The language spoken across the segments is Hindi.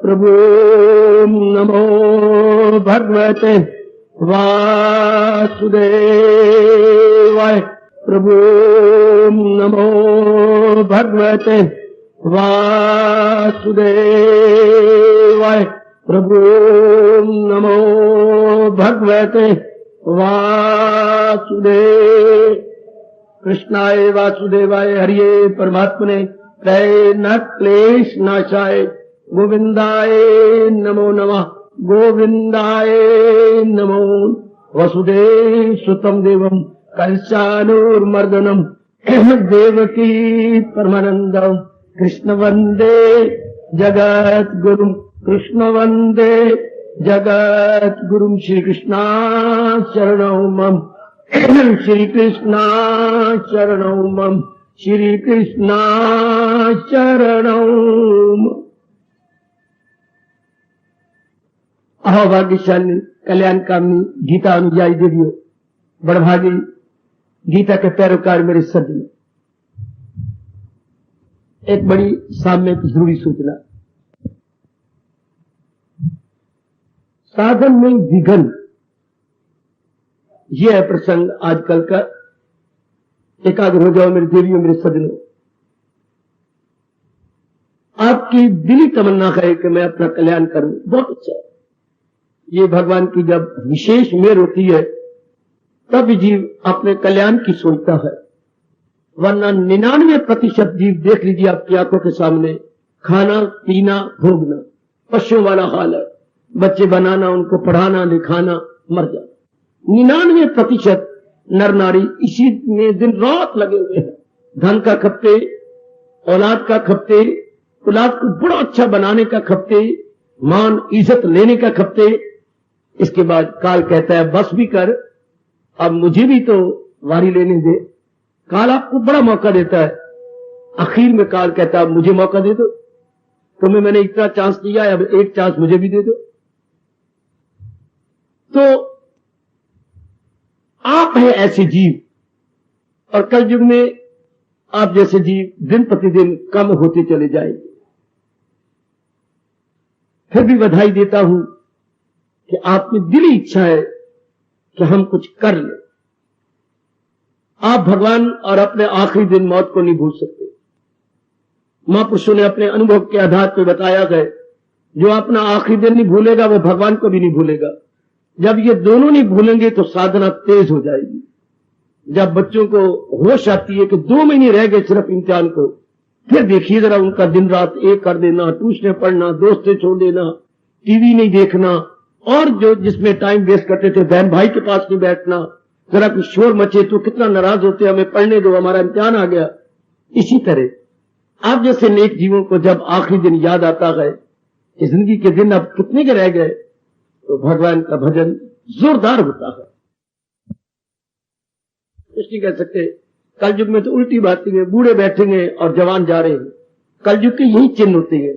प्रभु नमो भगवते वासुदेवाय। प्रभु नमो भगवते वासुदेवाय। प्रभु नमो भगवते वासुदेव। कृष्णाय वासुदेवाय हरिये परमात्मने प्रेय न क्लेश नाशाय गोविंदाय नमो नमः। गोविंदाय नमो। वसुदेव सुतम देवम कंसानुर्मर्दनम देवकी परमानंदम कृष्ण वंदे जगत गुरु। कृष्ण वंदे जगत गुरु। श्री कृष्णा शरणौ मम। श्री कृष्णा शरणौ मम। श्री कृष्णा शरणौ मम। अहोभाग्यशाली कल्याणकामी गीता अनुयायी देवियों, बड़भागी गीता के पैरोकार मेरे सज्जन, एक बड़ी साम्यक जरूरी सूचना। साधन में विघन, यह है प्रसंग आजकल का। एकाग्र हो जाओ मेरी देवियों, मेरे सज्जनों। आपकी दिली तमन्ना है कि मैं अपना कल्याण करूं, बहुत अच्छा। ये भगवान की जब विशेष मेहर होती है तब जीव अपने कल्याण की सोचता है, वरना 99% जीव देख लीजिए आपकी आंखों के सामने, खाना पीना भोगना, पशुओं वाला हाल है। बच्चे बनाना, उनको पढ़ाना लिखाना, मर जाना। 99% नर नारी इसी में दिन रात लगे हुए हैं। धन का खपते, औलाद का खपते, औलाद को बड़ा अच्छा बनाने का खपते, मान इज्जत लेने का खपते। इसके बाद काल कहता है बस भी कर, अब मुझे भी तो वारी लेने दे। काल आपको बड़ा मौका देता है, आखिर में काल कहता है अब मुझे मौका दे दो, तुम्हें मैंने इतना चांस दिया है, अब एक चांस मुझे भी दे दो। तो आप हैं ऐसे जीव, और कल युग में आप जैसे जीव दिन प्रतिदिन कम होते चले जाएंगे। फिर भी बधाई देता हूं कि आप में दिली इच्छा है कि हम कुछ कर लें। आप भगवान और अपने आखिरी दिन मौत को नहीं भूल सकते। महापुरुषों ने अपने अनुभव के आधार पर बताया है, जो अपना आखिरी दिन नहीं भूलेगा वो भगवान को भी नहीं भूलेगा। जब ये दोनों नहीं भूलेंगे तो साधना तेज हो जाएगी। जब बच्चों को होश आती है कि 2 महीने रह गए सिर्फ इम्तिहान को, फिर देखिए जरा उनका दिन रात एक कर देना, ट्यूशन पढ़ना, दोस्तें छोड़ देना, टीवी नहीं देखना, और जो जिसमें टाइम वेस्ट करते थे बहन भाई के पास नहीं बैठना, जरा कुछ शोर मचे तो कितना नाराज होते, हमें पढ़ने दो, हमारा इम्तिहान आ गया। इसी तरह आप जैसे नेक जीवों को जब आखिरी दिन याद आता है कि जिंदगी के दिन अब कितने के रह गए, तो भगवान का भजन जोरदार होता है। कुछ नहीं कह सकते। कल युग में तो उल्टी बातें हैं, बूढ़े बैठेंगे और जवान जा रहे हैं। कल युग के यही चिन्ह होते हैं।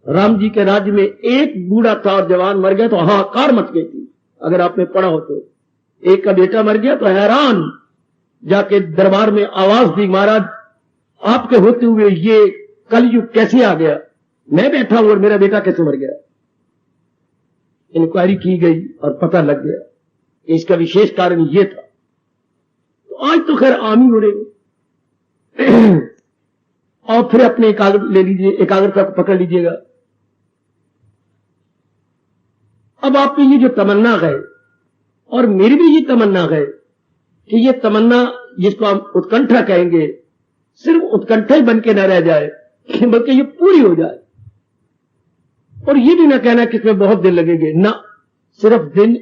राम जी के राज्य में एक बूढ़ा था और जवान मर गया तो हाहाकार मच गई थी। अगर आपने पढ़ा हो तो एक का बेटा मर गया तो हैरान जाके दरबार में आवाज दी, महाराज आपके होते हुए ये कलयुग कैसे आ गया? मैं बैठा हूं और मेरा बेटा कैसे मर गया? इंक्वायरी की गई और पता लग गया कि इसका विशेष कारण ये था। तो आज तो खैर आम ही हो रहे। और फिर अपने एकाग्रता को पकड़ लीजिएगा। अब आपकी ये जो तमन्ना है और मेरी भी ये तमन्ना है कि ये तमन्ना जिसको हम उत्कंठा कहेंगे, सिर्फ उत्कंठा ही बन के न रह जाए, बल्कि ये पूरी हो जाए। और ये भी ना कहना कि इसमें बहुत दिन लगेंगे, ना, सिर्फ दिन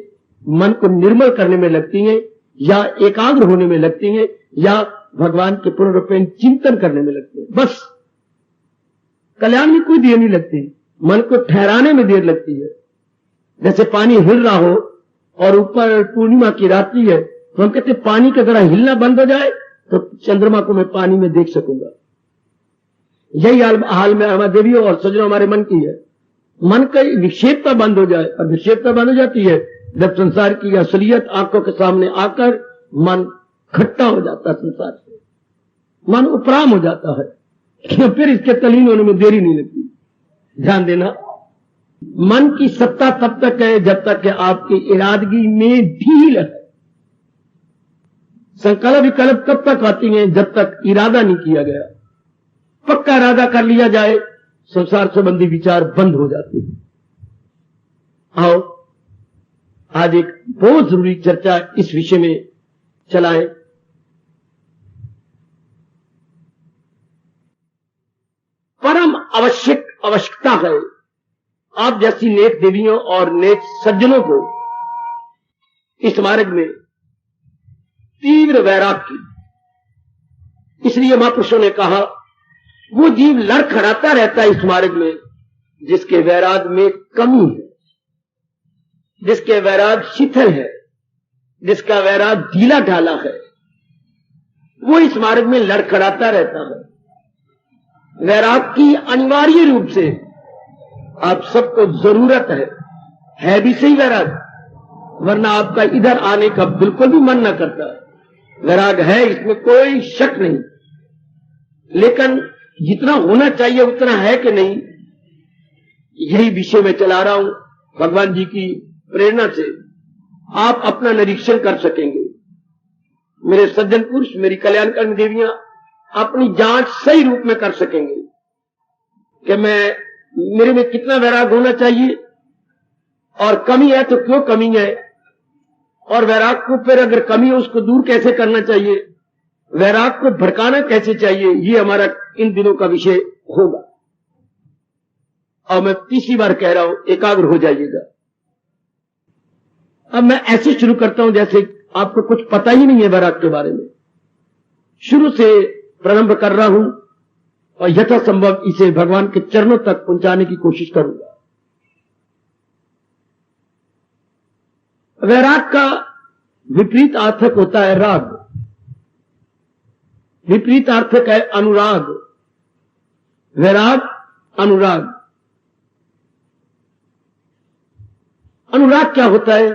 मन को निर्मल करने में लगती हैं, या एकाग्र होने में लगती हैं, या भगवान के पूर्ण रूप में चिंतन करने में लगती है। बस कल्याण में कोई देर नहीं लगती, मन को ठहराने में देर लगती है। जैसे पानी हिल रहा हो और ऊपर पूर्णिमा की रात्रि है, तो हम कहते पानी का जरा हिलना बंद हो जाए तो चंद्रमा को मैं पानी में देख सकूंगा। यही हाल में हमारे देवियों और सज्जनों हमारे मन की है। मन का विक्षेपता बंद हो जाए, और विक्षेपता बंद हो जाती है जब संसार की असलियत आंखों के सामने आकर मन खट्टा हो जाता है, संसार से मन उपराम हो जाता है, फिर इसके तलीन होने में देरी नहीं लगती। ध्यान देना, मन की सत्ता तब तक है जब तक कि आपकी इरादगी में ढील है। संकल्प विकल्प तब तक आती हैं जब तक इरादा नहीं किया गया। पक्का इरादा कर लिया जाए, संसार संबंधी विचार बंद हो जाते हैं। आओ आज एक बहुत जरूरी चर्चा इस विषय में चलाएं। परम आवश्यकता है आप जैसी नेक देवियों और नेक सज्जनों को इस मार्ग में तीव्र वैराग की। इसलिए महापुरुषों ने कहा वो जीव लड़खड़ाता रहता है इस मार्ग में जिसके वैराग में कमी है, जिसके वैराग शिथिल है, जिसका वैराग ढीला ढाला है, वो इस मार्ग में लड़खड़ाता रहता है। वैराग की अनिवार्य रूप से आप सबको जरूरत है भी सही वैराग, वरना आपका इधर आने का बिल्कुल भी मन न करता। वैराग है, इसमें कोई शक नहीं, लेकिन जितना होना चाहिए उतना है कि नहीं, यही विषय में चला रहा हूं। भगवान जी की प्रेरणा से आप अपना निरीक्षण कर सकेंगे। मेरे सज्जन पुरुष, मेरी कल्याणकारी देवियां अपनी जांच सही रूप में कर सकेंगे कि मेरे में कितना वैराग होना चाहिए और कमी है तो क्यों कमी है, और वैराग को फिर अगर कमी है उसको दूर कैसे करना चाहिए, वैराग को भड़काना कैसे चाहिए, ये हमारा इन दिनों का विषय होगा। और मैं तीसरी बार कह रहा हूं, एकाग्र हो जाइएगा। अब मैं ऐसे शुरू करता हूं जैसे आपको कुछ पता ही नहीं है वैराग के बारे में। शुरू से प्रारंभ कर रहा हूं और यथासंभव इसे भगवान के चरणों तक पहुंचाने की कोशिश करूंगा। वैराग का विपरीत अर्थक होता है राग, विपरीत अर्थक है अनुराग। वैराग, अनुराग। अनुराग क्या होता है?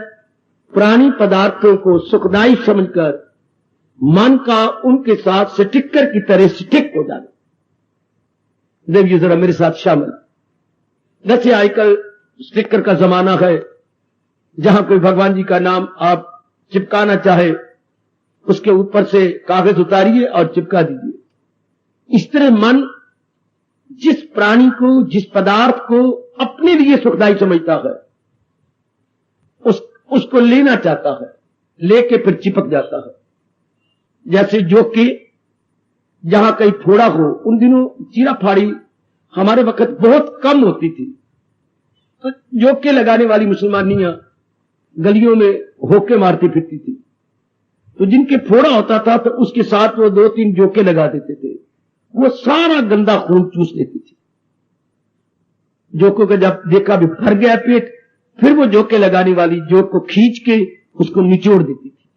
प्राणी पदार्थों को सुखदायी समझकर मन का उनके साथ स्टिकर की तरह स्टिक हो जाना। देखिए जरा मेरे साथ शामिल। जैसे आजकल स्टिकर का जमाना है, जहां कोई भगवान जी का नाम आप चिपकाना चाहे उसके ऊपर से कागज उतारिए और चिपका दीजिए। इस तरह मन जिस प्राणी को, जिस पदार्थ को अपने लिए सुखदायी समझता है उसको लेना चाहता है, लेके फिर चिपक जाता है। जैसे जोके जहां कहीं फोड़ा हो, उन दिनों चीरा फाड़ी हमारे वक्त बहुत कम होती थी, तो जोके लगाने वाली मुसलमानियां गलियों में होके मारती फिरती थी, तो जिनके फोड़ा होता था तो उसके साथ वो 2-3 जोके लगा देते थे, वो सारा गंदा खून चूस लेती थी। जोकों का जब देखा भी भर गया पेट, फिर वो जोके लगाने वाली जोक को खींच के उसको निचोड़ देती थी,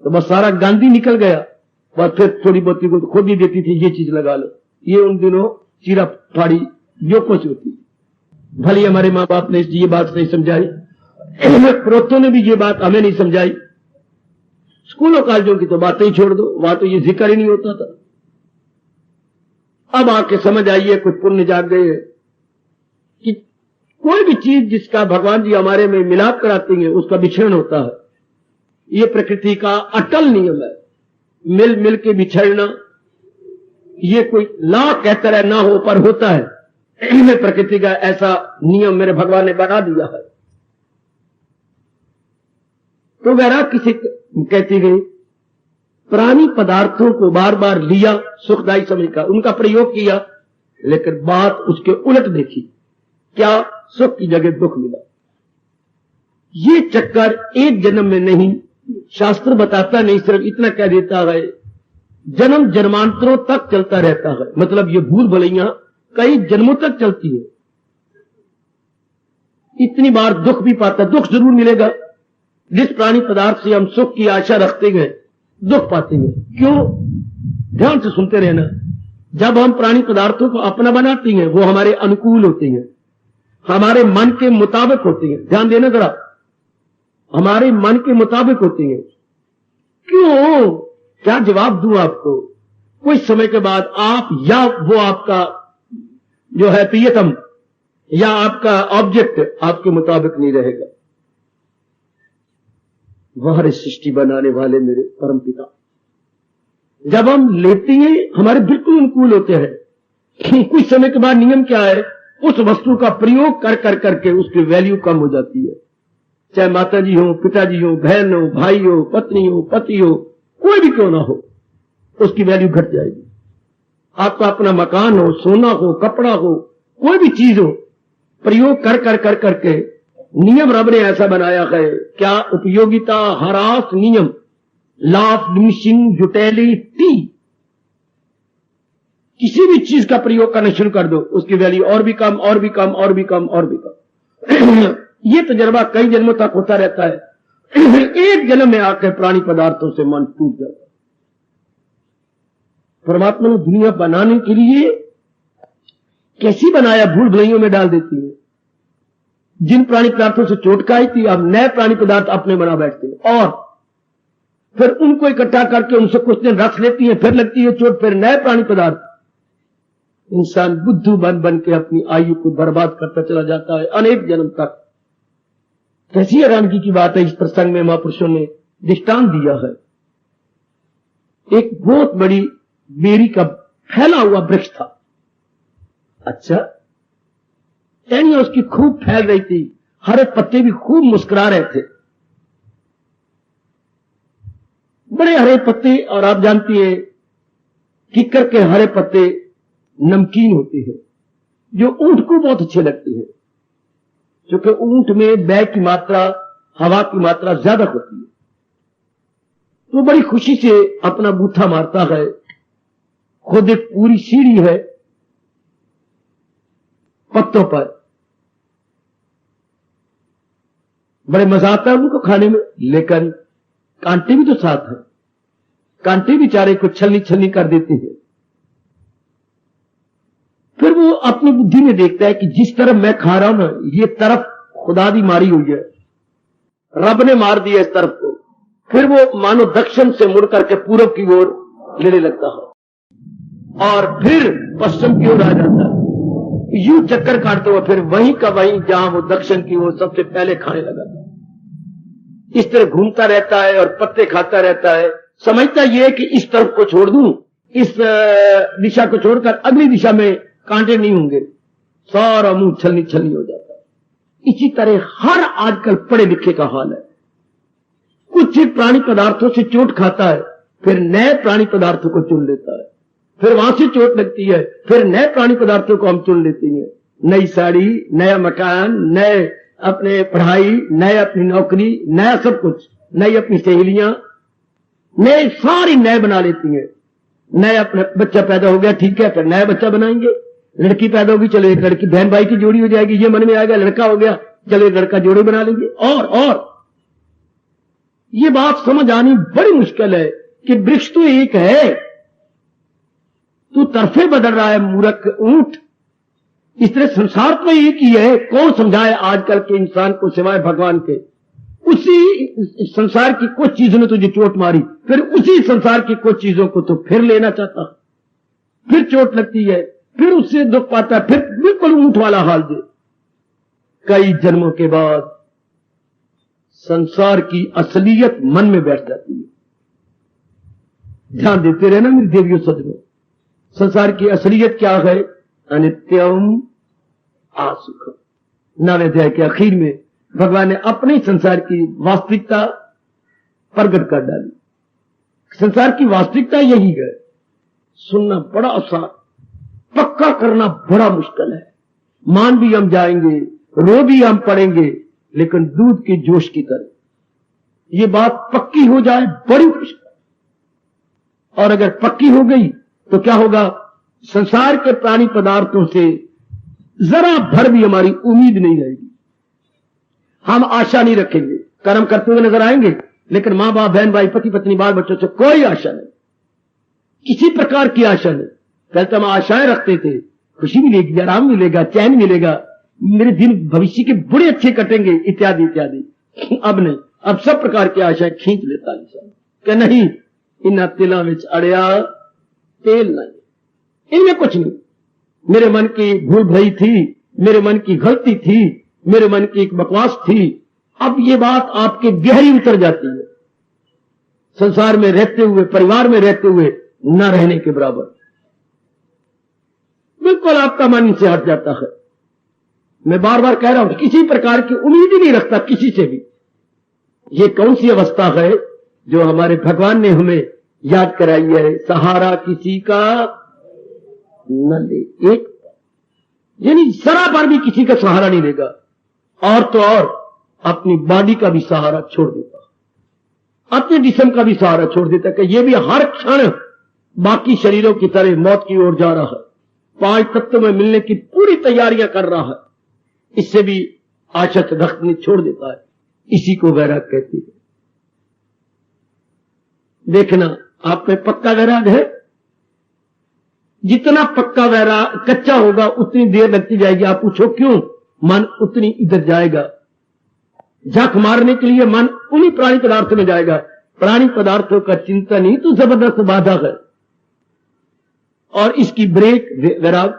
तो बस सारा गांधी निकल गया। और फिर थोड़ी बहुती को खुद ही देती थी, ये चीज लगा लो। ये उन दिनों चीरा फाड़ी जोकों से होती थी। भले हमारे माँ बाप ने ये बात नहीं समझाई, प्रोतों ने भी ये बात हमें नहीं समझाई। स्कूलों कॉलेजों की तो बातें ही छोड़ दो, वहां तो ये जिक्र ही नहीं होता था। अब आके समझ आइए, कुछ पुण्य जाग गए हैं कि कोई भी चीज जिसका भगवान जी हमारे में मिलाप कराती है उसका विक्षरण होता है। ये प्रकृति का अटल नियम है, मिल मिल के बिछड़ना। ये कोई ला कहता है ना हो पर होता है, प्रकृति का ऐसा नियम मेरे भगवान ने बना दिया है। तो वैराग किसी कहती गई, प्राणी पदार्थों को बार बार लिया सुखदायी समझकर, उनका प्रयोग किया, लेकिन बात उसके उलट देखी। क्या? सुख की जगह दुख मिला। ये चक्कर एक जन्म में नहीं, शास्त्र बताता नहीं, सिर्फ इतना कह देता है जन्म जन्मांतरों तक चलता रहता है। मतलब ये भूल भुलैया कई जन्मों तक चलती है। इतनी बार दुख भी पाता, दुख जरूर मिलेगा। जिस प्राणी पदार्थ से हम सुख की आशा रखते हैं दुख पाते हैं। क्यों? ध्यान से सुनते रहना। जब हम प्राणी पदार्थों को अपना बनाते हैं वो हमारे अनुकूल होते हैं, हमारे मन के मुताबिक होते हैं। ध्यान देना जरा, हमारे मन के मुताबिक होते हैं। क्यों? क्या जवाब दूं आपको? कुछ समय के बाद आप या वो आपका जो है प्रियतम या आपका ऑब्जेक्ट आपके मुताबिक नहीं रहेगा। बाहर सृष्टि बनाने वाले मेरे परम पिता, जब हम लेते हैं हमारे बिल्कुल अनुकूल होते हैं। कुछ समय के बाद नियम क्या है, उस वस्तु का प्रयोग कर कर करके उसकी वैल्यू कम हो जाती है। चाहे माता जी हो, पिताजी हो, बहन हो, भाई हो, पत्नी हो, पति हो, कोई भी क्यों ना हो, उसकी वैल्यू घट जाएगी। आपका अपना मकान हो, सोना हो, कपड़ा हो, कोई भी चीज हो, प्रयोग कर कर कर करके नियम रब ने ऐसा बनाया है। क्या उपयोगिता ह्रास नियम, लॉ ऑफ डिमिनिशिंग यूटिलिटी। किसी भी चीज का प्रयोग करना शुरू कर दो, उसकी वैल्यू और भी कम, और भी कम, और भी कम, और भी कम। ये तजर्बा कई जन्मों तक होता रहता है। एक जन्म में आकर प्राणी पदार्थों से मन टूट जाता है। परमात्मा ने दुनिया बनाने के लिए कैसी बनाया, भूल भुलैयों में डाल देती है। जिन प्राणी पदार्थों से चोट खाई थी, अब नए प्राणी पदार्थ अपने बना बैठते हैं और फिर उनको इकट्ठा करके उनसे कुछ दिन रख लेती है, फिर लगती है चोट, फिर नए प्राणी पदार्थ। इंसान बुद्धू बन बन के अपनी आयु को बर्बाद करता चला जाता है अनेक जन्म तक। कैसी हैरानगी की बात है, इस प्रसंग में महापुरुषों ने दृष्टांत दिया है। एक बहुत बड़ी बेरी का फैला हुआ वृक्ष था। अच्छा, टहनियां उसकी खूब फैल रही थी, हरे पत्ते भी खूब मुस्कुरा रहे थे, बड़े हरे पत्ते। और आप जानती है किक्कर के हरे पत्ते नमकीन होते हैं, जो ऊंट को बहुत अच्छे लगते हैं, क्योंकि ऊंट में बैग की मात्रा, हवा की मात्रा ज्यादा होती है। तो बड़ी खुशी से अपना बूथा मारता है। खुद एक पूरी सीढ़ी है पत्तों पर, बड़े मजा आता है उनको खाने में, लेकिन कांटे भी तो साथ है। कांटे बेचारे को छलनी छलनी कर देते हैं। फिर वो अपनी बुद्धि में देखता है कि जिस तरफ मैं खा रहा हूं ना, ये तरफ खुदा दी मारी हुई है, रब ने मार दिया इस तरफ को। फिर वो मानो दक्षिण से मुड़ करके पूरब की ओर लेने लगता है और फिर पश्चिम की ओर आ जाता है। यूं चक्कर काटते हुए फिर वहीं का वहीं जहां वो दक्षिण की ओर सबसे पहले खाने लगा था। इस तरह घूमता रहता है और पत्ते खाता रहता है। समझता यह है कि इस तरफ को छोड़ दूं, इस दिशा को छोड़कर अगली दिशा में कांटे नहीं होंगे, सारा मुंह छलनी छलनी हो जाता है। इसी तरह हर आजकल पढ़े लिखे का हाल है। कुछ प्राणी पदार्थों से चोट खाता है, फिर नए प्राणी पदार्थों को चुन लेता है, फिर वहां से चोट लगती है, फिर नए प्राणी पदार्थों को हम चुन लेते हैं। नई साड़ी, नया मकान, नए अपने पढ़ाई, नए अपनी नौकरी, नया सब कुछ, नई अपनी सहेलियां, नए सारी नए बना लेती हैं। नए अपने बच्चा पैदा हो गया, ठीक है, फिर नया बच्चा बनाएंगे। लड़की पैदा होगी, चलो एक लड़की बहन भाई की जोड़ी हो जाएगी, ये मन में आएगा। लड़का हो गया, चलो एक लड़का जोड़ी बना लेंगे। और ये बात समझ आनी बड़ी मुश्किल है कि वृक्ष तो एक है, तू तरफे बदल रहा है मूर्ख ऊंट। इस तरह संसार तो एक ही है। कौन समझाए आजकल के इंसान को सिवाय भगवान के। उसी संसार की कुछ चीजों ने तुझे चोट मारी, फिर उसी संसार की कुछ चीजों को तो फिर लेना चाहता, फिर चोट लगती है, फिर उससे दुख पाता है, फिर बिल्कुल ऊंट वाला हाल दे। कई जन्मों के बाद संसार की असलियत मन में बैठ जाती है। ध्यान देते रहना मेरी देवियों सज्जनों, संसार की असलियत क्या है? अनित्यम आसुखम। 9वें अध्याय के आखिर में भगवान ने अपने संसार की वास्तविकता प्रकट कर डाली। संसार की वास्तविकता यही है। सुनना बड़ा आसान, पक्का करना बड़ा मुश्किल है। मान भी हम जाएंगे, रो भी हम पड़ेंगे, लेकिन दूध के जोश की तरह ये बात पक्की हो जाए बड़ी मुश्किल। और अगर पक्की हो गई तो क्या होगा? संसार के प्राणी पदार्थों से जरा भर भी हमारी उम्मीद नहीं रहेगी। हम आशा नहीं रखेंगे। कर्म करते हुए नजर आएंगे, लेकिन मां बाप, बहन भाई, पति पत्नी, बाल बच्चों से कोई आशा नहीं, किसी प्रकार की आशा नहीं। पहले तो हम आशाएं रखते थे, खुशी मिलेगी, आराम मिलेगा, चैन मिलेगा, मेरे दिन भविष्य के बड़े अच्छे कटेंगे, इत्यादि इत्यादि। अब नहीं, अब सब प्रकार की आशाएं खींच लेता इंसान कि नहीं, इन तिला में अड़िया तेल नहीं, इनमें कुछ नहीं। मेरे मन की भूल भई थी, मेरे मन की गलती थी, मेरे मन की एक बकवास थी। अब ये बात आपके गहरी उतर जाती है, संसार में रहते हुए, परिवार में रहते हुए न रहने के बराबर। बिल्कुल आपका मन इनसे हट जाता है। मैं बार बार कह रहा हूं, किसी प्रकार की उम्मीद ही नहीं रखता किसी से भी। ये कौन सी अवस्था है जो हमारे भगवान ने हमें याद कराई है? सहारा किसी का न ले, एक यानी जरा पर भी किसी का सहारा नहीं लेगा, और तो और अपनी बॉडी का भी सहारा छोड़ देता, अपने जिस्म का भी सहारा छोड़ देता कि ये भी हर क्षण बाकी शरीरों की तरह मौत की ओर जा रहा है, 5 तत्व में मिलने की पूरी तैयारियां कर रहा है। इससे भी आशा रखनी छोड़ देता है। इसी को वैराग कहती है। देखना, आप में पक्का वैराग है? जितना पक्का वैराग कच्चा होगा उतनी देर लगती जाएगी। आप पूछो क्यों? मन उतनी इधर जाएगा। झक मारने के लिए मन उन्हीं प्राणी पदार्थों में जाएगा। प्राणी पदार्थों का चिंतन ही तो जबरदस्त बाधा है। और इसकी ब्रेक वैराग।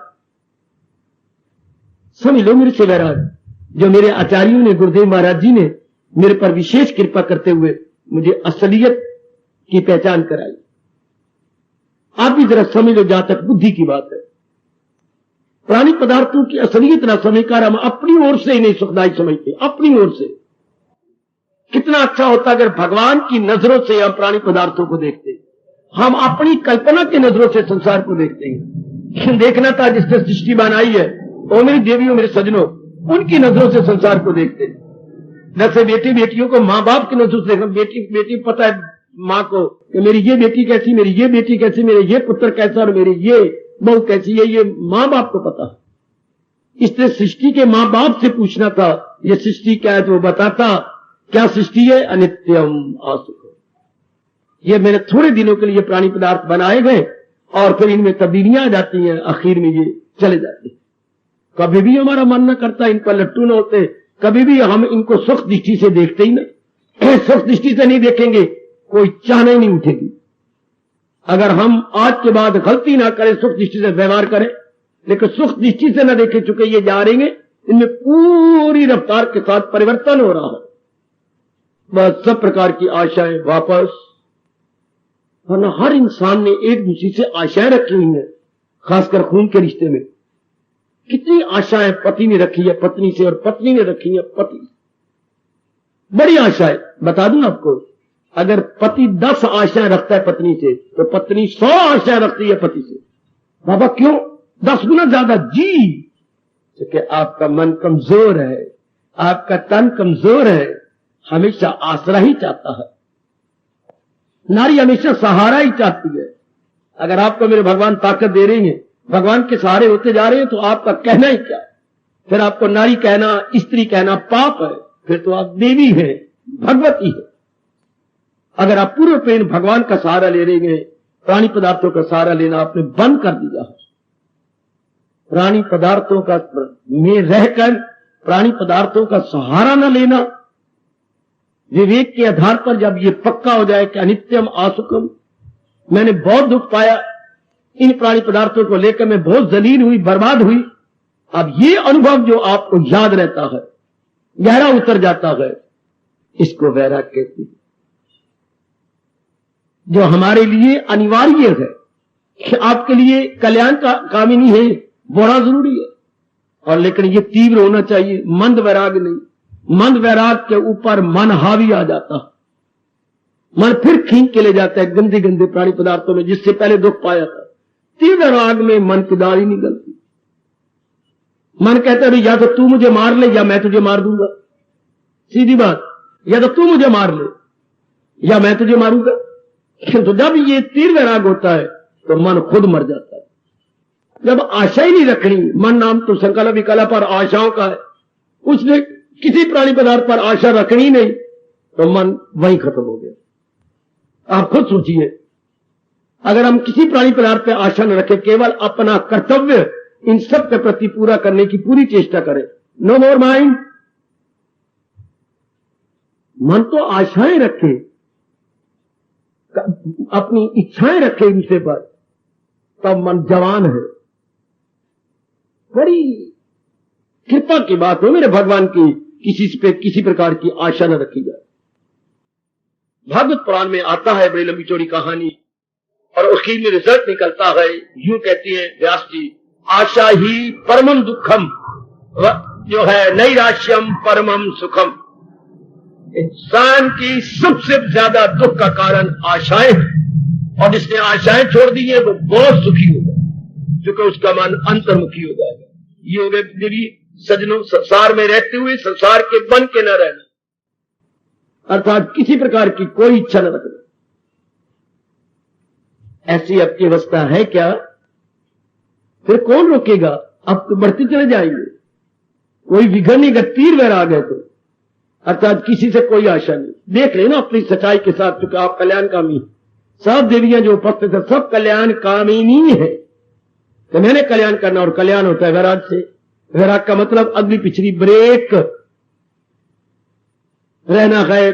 समझ लो मेरे से वैराग, जो मेरे आचार्यों ने, गुरुदेव महाराज जी ने मेरे पर विशेष कृपा करते हुए मुझे असलियत की पहचान कराई। आप भी जरा समझ लो, जहां तक बुद्धि की बात है। प्राणी पदार्थों की असलियत ना समझकर हम अपनी ओर से ही नहीं सुखदायी समझते। अपनी ओर से कितना अच्छा होता अगर भगवान की नजरों से हम प्राणी पदार्थों को देखते। हम अपनी कल्पना की नजरों से संसार को देखते हैं। देखना था जिसने सृष्टि बनाई है, ओ मेरी देवियों, मेरे सजनों, उनकी नजरों से संसार को देखते। जैसे बेटी बेटियों को मां बाप की नजरों से देखना। बेटी बेटी पता है मां को कि मेरी ये बेटी कैसी, मेरी ये बेटी कैसी, मेरे ये पुत्र कैसा और मेरी ये बहू कैसी है, ये मां बाप को पता है। इसलिए सृष्टि के मां बाप से पूछना था ये सृष्टि क्या है, तो वो बताता क्या सृष्टि है? अनित्यम आसुख। ये मैंने थोड़े दिनों के लिए प्राणी पदार्थ बनाए गए और फिर इनमें तब्दीलियां आ जाती हैं, आखिर में ये चले जाते हैं। कभी भी हमारा मन न करता इन पर लट्टू न होते, कभी भी हम इनको सुख दृष्टि से देखते ही ना। सुख दृष्टि से नहीं देखेंगे कोई चाहना ही नहीं उठेगी। अगर हम आज के बाद गलती ना करें, सुख दृष्टि से व्यवहार करें, लेकिन सुख दृष्टि से न देखे, चुके ये जा रहे हैं, इनमें पूरी रफ्तार के साथ परिवर्तन हो रहा है। बस सब प्रकार की आशाएं वापस। वरना हर इंसान ने एक दूसरे से आशाएं रखी हुई हैं, खासकर खून के रिश्ते में। कितनी आशाएं पति ने रखी है पत्नी से, और पत्नी ने रखी है पति। बड़ी आशाएं बता दूं आपको, अगर पति 10 आशाएं रखता है पत्नी से, तो पत्नी 100 आशाएं रखती है पति से। बाबा क्यों? 10 गुना ज्यादा। जी, क्योंकि आपका मन कमजोर है, आपका तन कमजोर है, हमेशा आसरा ही चाहता है। नारी हमेशा सहारा ही चाहती है। अगर आपको मेरे भगवान ताकत दे रही हैं, भगवान के सहारे होते जा रहे हैं, तो आपका कहना ही क्या? फिर आपको नारी कहना, स्त्री कहना पाप है। फिर तो आप देवी हैं, भगवती है। अगर आप पूरे प्रेम भगवान का सहारा ले रहे हैं, प्राणी पदार्थों का सहारा लेना आपने बंद कर दिया है। प्राणी पदार्थों का में रहकर प्राणी पदार्थों का सहारा न लेना, विवेक के आधार पर जब ये पक्का हो जाए कि अनित्यम आसुकम, मैंने बहुत दुख पाया इन प्राणी पदार्थों को लेकर, मैं बहुत जलील हुई, बर्बाद हुई। अब ये अनुभव जो आपको याद रहता है, गहरा उतर जाता है, इसको वैराग कहते हैं। जो हमारे लिए अनिवार्य है, कि आपके लिए कल्याण का कामिनी है, बड़ा जरूरी है। और लेकिन ये तीव्र होना चाहिए, मंद वैराग नहीं। मंद वैराग के ऊपर मन हावी आ जाता, मन फिर खींच के ले जाता है गंदे गंदे प्राणी पदार्थों में, जिससे पहले दुख पाया था। तीव्र राग में मन की दाढ़ी निकलती। मन कहता है या तो तू मुझे मार ले या मैं तुझे मार दूंगा। सीधी बात, या तो तू मुझे मार ले या मैं तुझे मारूंगा। तो जब ये तीव्र राग होता है तो मन खुद मर जाता है। जब आशा ही नहीं रखनी, मन नाम तो संकल्प विकल्प और आशाओं का है, उसने किसी प्राणी पदार्थ पर आशा रखनी नहीं, तो मन वहीं खत्म हो गया। आप खुद सोचिए, अगर हम किसी प्राणी पदार्थ पर आशा न रखें, केवल अपना कर्तव्य इन सब के प्रति पूरा करने की पूरी चेष्टा करें, नो मोर माइंड। मन तो आशाएं रखे, अपनी इच्छाएं रखे दूसरे पर, तब मन जवान है। बड़ी कृपा की बात हो मेरे भगवान की, किसी पे किसी प्रकार की आशा न रखी जाए। भागवत पुराण में आता है बड़ी लंबी चौड़ी कहानी, और उसकी में रिजल्ट निकलता है, यूं कहती है व्यास जी, आशा ही परमम दुखम, जो है नैराश्यम परमम सुखम। इंसान की सबसे ज्यादा दुख का कारण आशाएं हैं, और जिसने आशाएं छोड़ दी है वो बहुत सुखी होगा, क्योंकि उसका मन अंतर्मुखी हो जाएगा। ये हो गए देवी सजनों, संसार में रहते हुए संसार के बन के न रहना, अर्थात किसी प्रकार की कोई इच्छा न रखना। ऐसी आपकी अवस्था है क्या? फिर कौन रोकेगा? अब तो बढ़ते चले जाएंगे, कोई विघटनेगा, तीर वैराग है तो, अर्थात किसी से कोई आशा नहीं। देख लेना अपनी सच्चाई के साथ, क्योंकि आप कल्याणकामी, सब देवियां जो उपस्थित है सब कल्याणकामिनी है। तो मैंने कल्याण करना, और कल्याण होता है वैराग से। वैराग का मतलब अगली पिछली ब्रेक रहना है,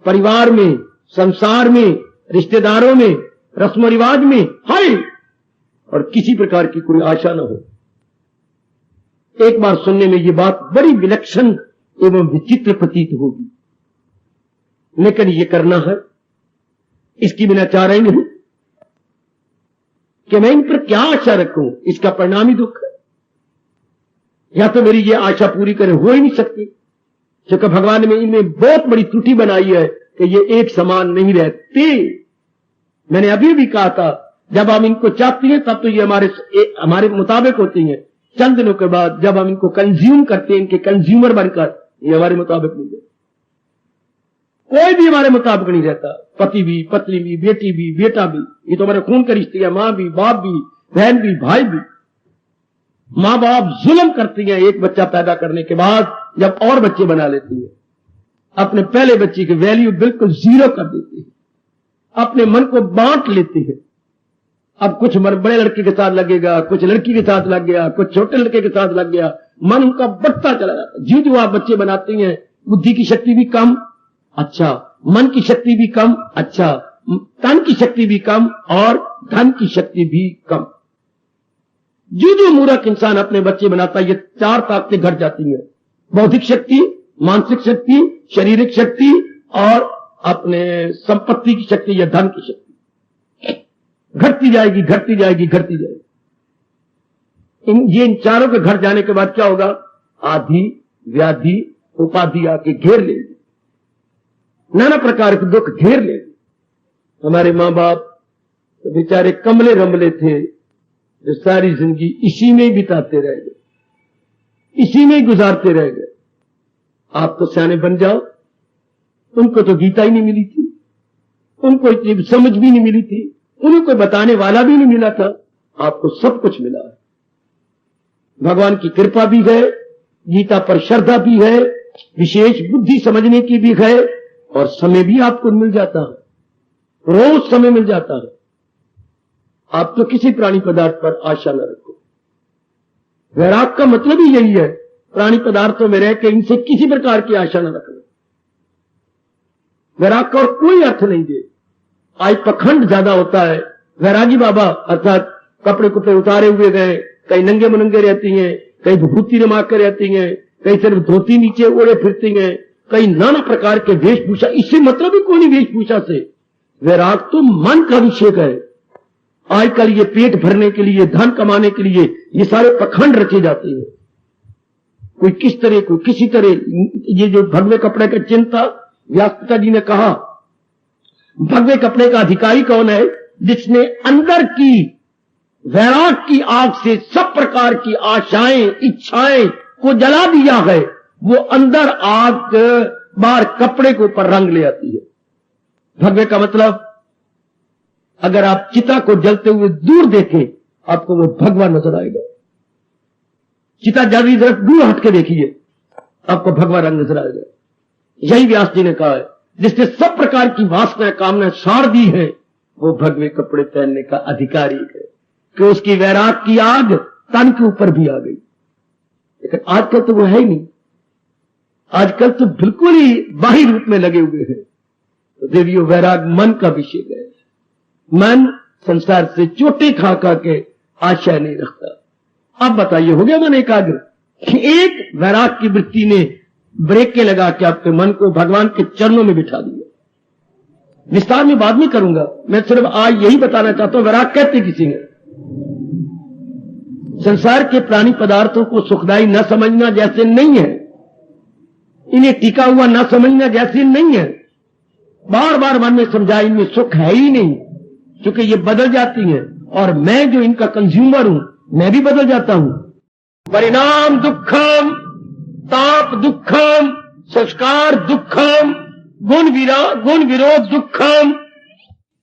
परिवार में, संसार में, रिश्तेदारों में, रस्म रिवाज में, हाय, और किसी प्रकार की कोई आशा न हो। एक बार सुनने में ये बात बड़ी विलक्षण एवं विचित्र प्रतीत होगी, लेकिन ये करना है, इसकी बिना चारा ही नहीं कि मैं इन पर क्या आशा रखूं, इसका परिणाम ही दुख है। या तो मेरी ये आशा पूरी करे, हो ही नहीं सकती, क्योंकि भगवान ने इनमें बहुत बड़ी त्रुटि बनाई है कि ये एक समान नहीं रहते। मैंने अभी भी कहा था, जब हम इनको चाहते हैं तब तो ये हमारे मुताबिक होती हैं, चंद दिनों के बाद जब हम इनको कंज्यूम करते हैं, इनके कंज्यूमर बनकर, ये हमारे मुताबिक नहीं रहते। कोई भी हमारे मुताबिक नहीं रहता, पति भी, पत्नी भी, बेटी भी, बेटा भी, ये तो हमारे खून का रिश्ते है, मां भी, बाप भी, बहन भी, भाई भी। मां बाप जुल्म करती हैं एक बच्चा पैदा करने के बाद, जब और बच्चे बना लेती है, अपने पहले बच्चे की वैल्यू बिल्कुल जीरो कर देती है, अपने मन को बांट लेती है। अब कुछ बड़े लड़के के साथ लगेगा, कुछ लड़की के साथ लग गया, कुछ छोटे लड़के के साथ लग गया, मन उनका बढ़ता चला जाता। जी जो आप बच्चे बनाती हैं, बुद्धि की शक्ति भी कम, अच्छा, मन की शक्ति भी कम, अच्छा, तन की शक्ति भी कम, और धन की शक्ति भी कम। जो मूर्ख इंसान अपने बच्चे बनाता है, ये चार ताकतें घट जाती हैं, बौद्धिक शक्ति, मानसिक शक्ति, शारीरिक शक्ति, और अपने संपत्ति की शक्ति या धन की शक्ति घटती जाएगी, घटती जाएगी, घटती जाएगी। इन चारों के घट जाने के बाद क्या होगा? आदि, व्याधि, उपाधि आके घेर लेंगे, नाना प्रकार के दुख घेर लेंगे। हमारे मां बाप तो बेचारे कमले रमले थे, जो सारी जिंदगी इसी में ही बिताते रह गए, इसी में ही गुजारते रह गए। आप तो सियाने बन जाओ। उनको तो गीता ही नहीं मिली थी, उनको इतनी समझ भी नहीं मिली थी, उन्हें कोई बताने वाला भी नहीं मिला था। आपको सब कुछ मिला है, भगवान की कृपा भी है, गीता पर श्रद्धा भी है, विशेष बुद्धि समझने की भी है, और समय भी आपको मिल जाता है, रोज समय मिल जाता है। आप तो किसी प्राणी पदार्थ पर आशा न रखो। वैराग का मतलब ही यही है, प्राणी पदार्थों में रह के इनसे किसी प्रकार की आशा न रखना। वैराग का और कोई अर्थ नहीं दे। आज पखंड ज्यादा होता है। वैरागी बाबा अर्थात कपड़े कुपड़े उतारे हुए गए, कहीं नंगे मुनंगे रहती हैं, कहीं विभूति रमा कर रहती हैं, कहीं सिर्फ धोती नीचे ओढ़े फिरती हैं, कहीं नाना प्रकार के वेशभूषा। इससे मतलब ही कोई नहीं वेशभूषा से। वैराग तो मन का अभिषेक है। आजकल ये पेट भरने के लिए, धन कमाने के लिए ये सारे पखंड रचे जाते हैं। कोई किस तरह, कोई किसी तरह। ये जो भगवे कपड़े का चिन्ह था, व्यासपिता जी ने कहा भगवे कपड़े का अधिकारी कौन है? जिसने अंदर की वैराग की आग से सब प्रकार की आशाएं, इच्छाएं को जला दिया है। वो अंदर आग बाहर कपड़े के ऊपर रंग ले आती है। भगवे का मतलब, अगर आप चिता को जलते हुए दूर देखें, आपको वो भगवा नजर आएगा। चिता जल रही तरफ दूर हट के देखिए, आपको भगवा रंग नजर आएगा। यही व्यास जी ने कहा है, जिसने सब प्रकार की वासना कामना साड़ दी है, वो भगवे कपड़े पहनने का अधिकारी है, कि उसकी वैराग की आग तन के ऊपर भी आ गई। लेकिन आजकल तो वो है ही नहीं। आजकल तो बिल्कुल ही बाहरी रूप में लगे हुए हैं। तो देवियों, वैराग मन का विषय है। मन संसार से चोटे खा खा के आशा नहीं रखता। अब बताइए, हो गया मन एकाग्र? एक वैराग की वृत्ति ने ब्रेकें लगा के आपके मन को भगवान के चरणों में बिठा दिया। विस्तार में बाद में करूंगा, मैं सिर्फ आज यही बताना चाहता हूं वैराग कहते किसी ने। संसार के प्राणी पदार्थों को सुखदायी न समझना जैसे नहीं है, इन्हें टिका हुआ न समझना जैसे नहीं है। बार बार मन में समझा इनमें सुख है ही नहीं, क्योंकि ये बदल जाती हैं और मैं जो इनका कंज्यूमर हूं मैं भी बदल जाता हूं। परिणाम दुखम, ताप दुखम, संस्कार दुखम, गुण विरोध दुखम।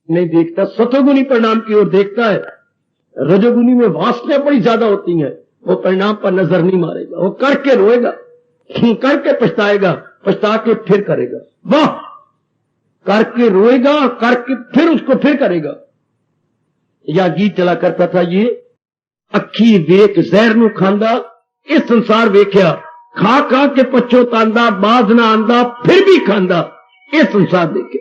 नहीं देखता, सतोगुणी परिणाम की ओर देखता है। रजोगुणी में वासनाएं बड़ी ज्यादा होती हैं, वो परिणाम पर नजर नहीं मारेगा, वो करके रोएगा, करके पछताएगा, पछता के फिर करेगा। वाह, करके रोएगा, करके फिर उसको फिर करेगा। या गीत चला करता था ये, अखी वेख जहर नू खांदा, इस संसार वेख्या, खा खा के पछोतांदा, बाज ना आंदा फिर भी खांदा, ये संसार देखे।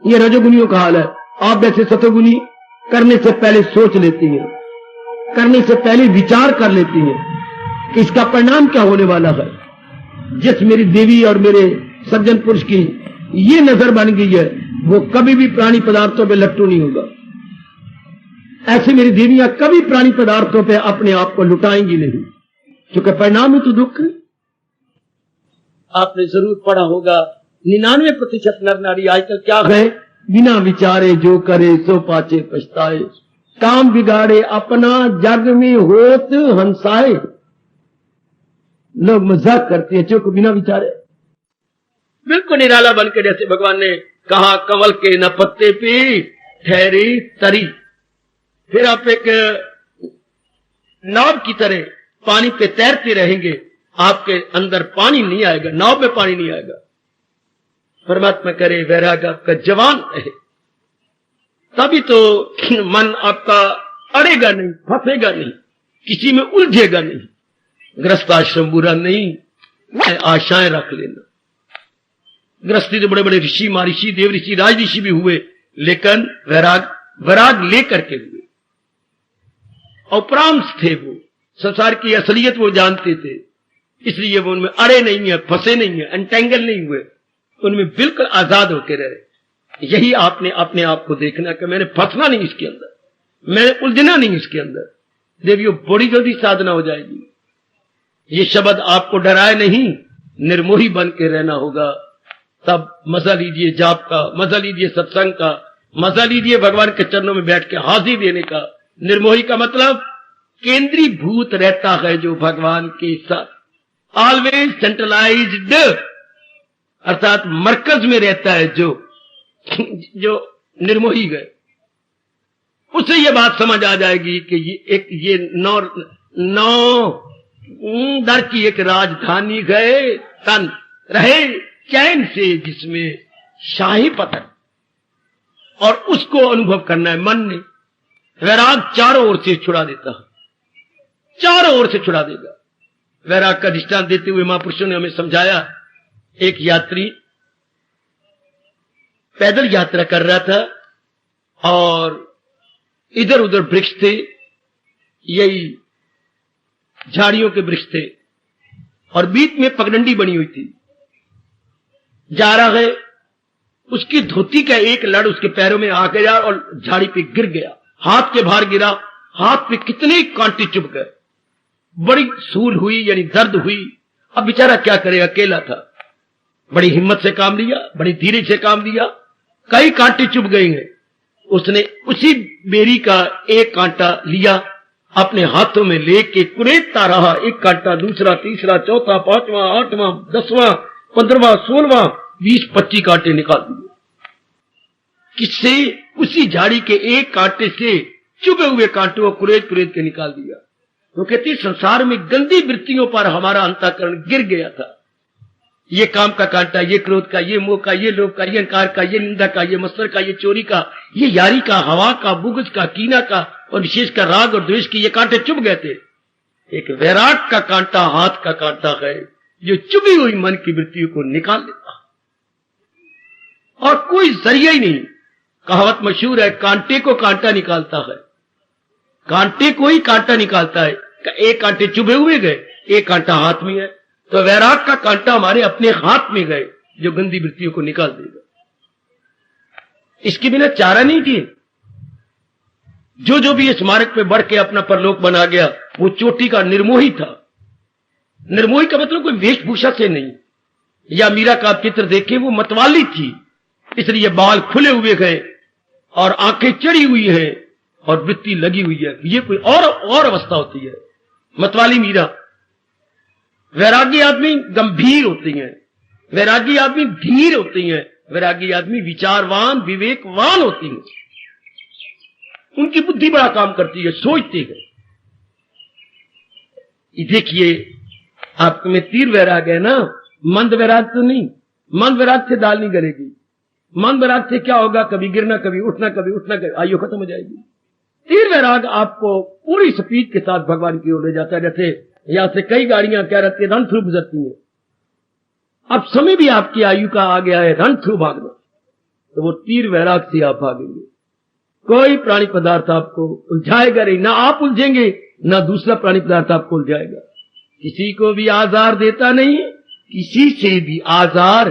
ये रजोगुनियों का हाल है। आप जैसे सतोगुनी करने से पहले सोच लेती हैं, करने से पहले विचार कर लेती हैं कि इसका परिणाम क्या होने वाला है। जिस मेरी देवी और मेरे सज्जन पुरुष की ये नजर बन गई है, वो कभी भी प्राणी पदार्थों पे लट्टू नहीं होगा। ऐसे मेरी देवियां कभी प्राणी पदार्थों पे अपने आप को लुटाएंगी नहीं, क्योंकि परिणाम ही तो दुख है। आपने जरूर पढ़ा होगा 99% नर नारी आजकल क्या है, बिना विचारे जो करे सो पाचे पछताए, काम बिगाड़े अपना जग में होत हंसाए। लोग मजाक करते हैं चूंकि बिना विचारे, बिल्कुल निराला बन के, जैसे भगवान ने कहा कमल के न पत्ते पे ठहरी तरी। फिर आप एक नाव की तरह पानी पे तैरते रहेंगे, आपके अंदर पानी नहीं आएगा, नाव में पानी नहीं आएगा। परमात्मा करे वैराग आपका जवान रहे, तभी तो मन आपका अड़ेगा नहीं, फंसेगा नहीं, किसी में उलझेगा नहीं। गृहस्थ आश्रम बुरा नहीं, आशाएं रख लेना। गृहस्थी तो बड़े बड़े ऋषि, महर्षि, देव ऋषि, राज ऋषि भी हुए, लेकिन वैराग लेकर के हुए। औपरांश थे वो, संसार की असलियत वो जानते थे, इसलिए वो उनमें अड़े नहीं है, फंसे नहीं है, एंटेंगल नहीं हुए, उनमें बिल्कुल आजाद होकर रहे। यही आपने अपने आप को देखना कि मैंने फंसना नहीं इसके अंदर, मैंने उलझना नहीं इसके अंदर। देवियों बड़ी जल्दी साधना हो जाएगी। ये शब्द आपको डराए नहीं, निर्मोही बन के रहना होगा। तब मजा लीजिए जाप का, मजा लीजिए सत्संग का, मजा लीजिए भगवान के चरणों में बैठ के हाजिरी देने का। निर्मोही का मतलब केंद्रीय भूत रहता है जो भगवान के साथ, ऑलवेज सेंट्रलाइज्ड, अर्थात मरकज में रहता है जो निर्मोही गए, उसे ये बात समझ आ जाएगी कि ये नौ दर की एक राजधानी गए, तन रहे चैन से जिसमें शाही पतन, और उसको अनुभव करना है मन ने। वैराग चारों ओर से छुड़ा देता है, चारों ओर से छुड़ा देगा। वैराग का दृष्टांत देते हुए महापुरुषों ने हमें समझाया, एक यात्री पैदल यात्रा कर रहा था और इधर उधर वृक्ष थे, यही झाड़ियों के वृक्ष थे, और बीच में पगडंडी बनी हुई थी। जा रहा है, उसकी धोती का एक लड़ उसके पैरों में आ गया और झाड़ी पे गिर गया, हाथ के बाहर गिरा, हाथ पे कितने कांटे चुभ गए, बड़ी सूल हुई, यानी दर्द हुई। अब बेचारा क्या करे, अकेला था, बड़ी हिम्मत से काम लिया, बड़ी धीरे से काम लिया, कई कांटे चुभ गए हैं। उसने उसी बेरी का एक कांटा लिया, अपने हाथों में लेके कुरेदता रहा, एक कांटा, दूसरा, तीसरा, चौथा, पांचवां, आठवां, 10वां, 15वां, 16वां, 20-25 कांटे निकाल दिए। किससे? उसी झाड़ी के एक कांटे से चुभे हुए कांटों को कुरेद कुरेद के निकाल दिया। वो कहती संसार में गंदी वृत्तियों पर हमारा अंतःकरण गिर गया था। ये काम का कांटा, ये क्रोध का, ये मोह का, ये लोभ का, ये अहंकार का, ये निंदा का, ये मत्सर का, ये चोरी का, ये यारी का, हवा का, बुग़्ज़ का, कीना का, और विशेषकर राग और द्वेष की, ये कांटे चुभ गए थे। एक वैराग का कांटा हाथ का कांटा है जो चुभी हुई मन की वृत्तियों को निकाल लेता, और कोई जरिया ही नहीं। कहावत मशहूर है, कांटे को कांटा निकालता है, कांटे को ही कांटा निकालता है। एक कांटे चुभे हुए गए, एक कांटा हाथ में है। तो वैराग का कांटा हमारे अपने हाथ में गए जो गंदी वृत्तियों को निकाल देगा। इसके बिना चारा नहीं थी। जो भी इस मार्ग पे बढ़ के अपना परलोक बना गया वो चोटी का निर्मोही था। निर्मोही का मतलब कोई वेशभूषा से नहीं। या मीरा का आप चित्र देखें, वो मतवाली थी, इसलिए बाल खुले हुए गए और आंखें चढ़ी हुई है और वृत्ति लगी हुई है। ये कोई और अवस्था होती है मतवाली मीरा। वैरागी आदमी गंभीर होती हैं, वैरागी आदमी धीर होती हैं, वैरागी आदमी विचारवान विवेकवान होती हैं। उनकी बुद्धि बड़ा काम करती है, सोचती है। देखिए आपके में तीर वैराग है ना, मंद वैराग तो नहीं। मंद वैराग से दाल नहीं गलेगी। मंद वैराग से क्या होगा, कभी गिरना कभी उठना, कभी उठना कभी आयु खत्म हो जाएगी। तीर वैराग आपको पूरी स्पीड के साथ भगवान की ओर ले जाता है। जैसे यहां से कई गाड़ियां क्या रहती है, रन थ्रू गुजरती हैं। अब समय भी आपकी आयु का आ गया है रन थ्रू भागना, तो वो तीर वैराग से आप भागेंगे। कोई प्राणी पदार्थ आपको उलझाएगा नहीं, ना आप उलझेंगे ना दूसरा प्राणी पदार्थ आपको उलझाएगा। किसी को भी आजार देता नहीं, किसी से भी आजार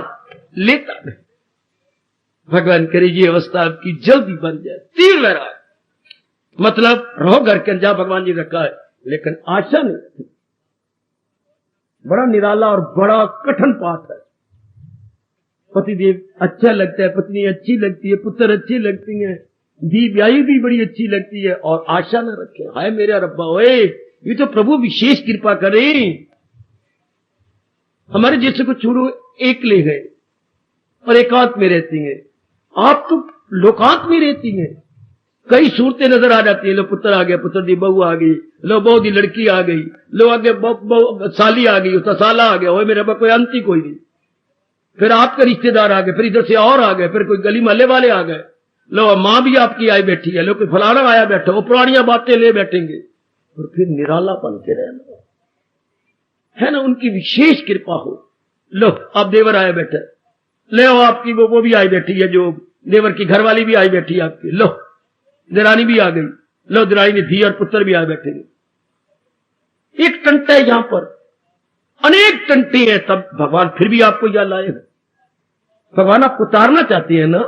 लेता नहीं। भगवान करे ये अवस्था आपकी जल्दी बन जाए। तीर वैराग मतलब रहो घर के अंदर, भगवान जी रखा है, लेकिन आशा नहीं। बड़ा निराला और बड़ा कठिन पाठ है। पतिदेव अच्छा लगता है, पत्नी अच्छी लगती है, पुत्र अच्छे लगती हैं, दी ब्याई भी बड़ी अच्छी लगती है, और आशा न रखे। हाय मेरा रब्बा, ओए ये तो प्रभु विशेष कृपा करे। हमारे जैसे को छोड़ो, एक ले गए और एकांत में रहती हैं। आप तो लोकांत में रहती हैं। कई सूरतें नजर आ जाती है। लो पुत्र आ गया, पुत्र दी बहू आ गई, लो बहू दी लड़की आ गई, लो आगे साली आ गई, साला आ गया, ओए मेरे रब्बा कोई अंत ही कोई नहीं। फिर आपके रिश्तेदार आ गए, फिर इधर से और आ गए, फिर कोई गली मोहल्ले वाले आ गए। लो मां भी आपकी आई बैठी है, लो कोई फलाना आया बैठा, वो पुरानियां बातें ले बैठेंगे, और फिर निराला बन के रहना है ना। उनकी विशेष कृपा हो। लो आप देवर आया बैठा, ले आपकी वो भी आई बैठी है, जो देवर की घरवाली भी आई बैठी है आपकी, लो दरानी भी आ गई, लो दरानी ने धी और पुत्र भी आए बैठेंगे। एक टंटा है यहां पर, अनेक टंटे हैं, तब भगवान फिर भी आपको यहां लाएगा। भगवान आपको उतारना चाहते हैं ना,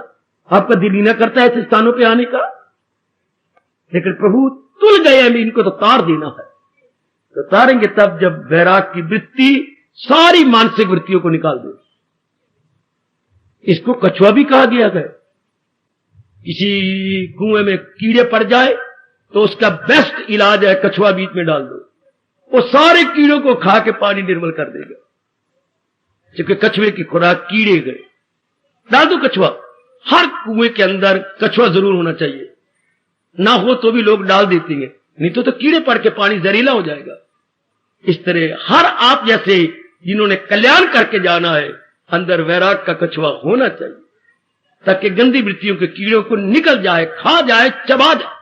आपका दिल ही ना करता है ऐसे स्थानों पे आने का, लेकिन प्रभु तुल गए हमें, इनको तो तार देना है। तो तारेंगे तब जब वैराग की वृत्ति सारी मानसिक वृत्तियों को निकाल दे। इसको कछुआ भी कहा गया है। किसी कुएं में कीड़े पड़ जाए तो उसका बेस्ट इलाज है कछुआ बीच में डाल दो, वो सारे कीड़ों को खा के पानी निर्मल कर देगा। क्योंकि कछुए की खुराक कीड़े गए, डाल दो कछुआ। हर कुएं के अंदर कछुआ जरूर होना चाहिए, ना हो तो भी लोग डाल देते हैं, नहीं तो कीड़े पड़ के पानी जहरीला हो जाएगा। इस तरह हर आप जैसे जिन्होंने कल्याण करके जाना है, अंदर वैराग का कछुआ होना चाहिए, ताकि गंदी वृत्तियों के कीड़ों को निकल जाए, खा जाए, चबा जाए।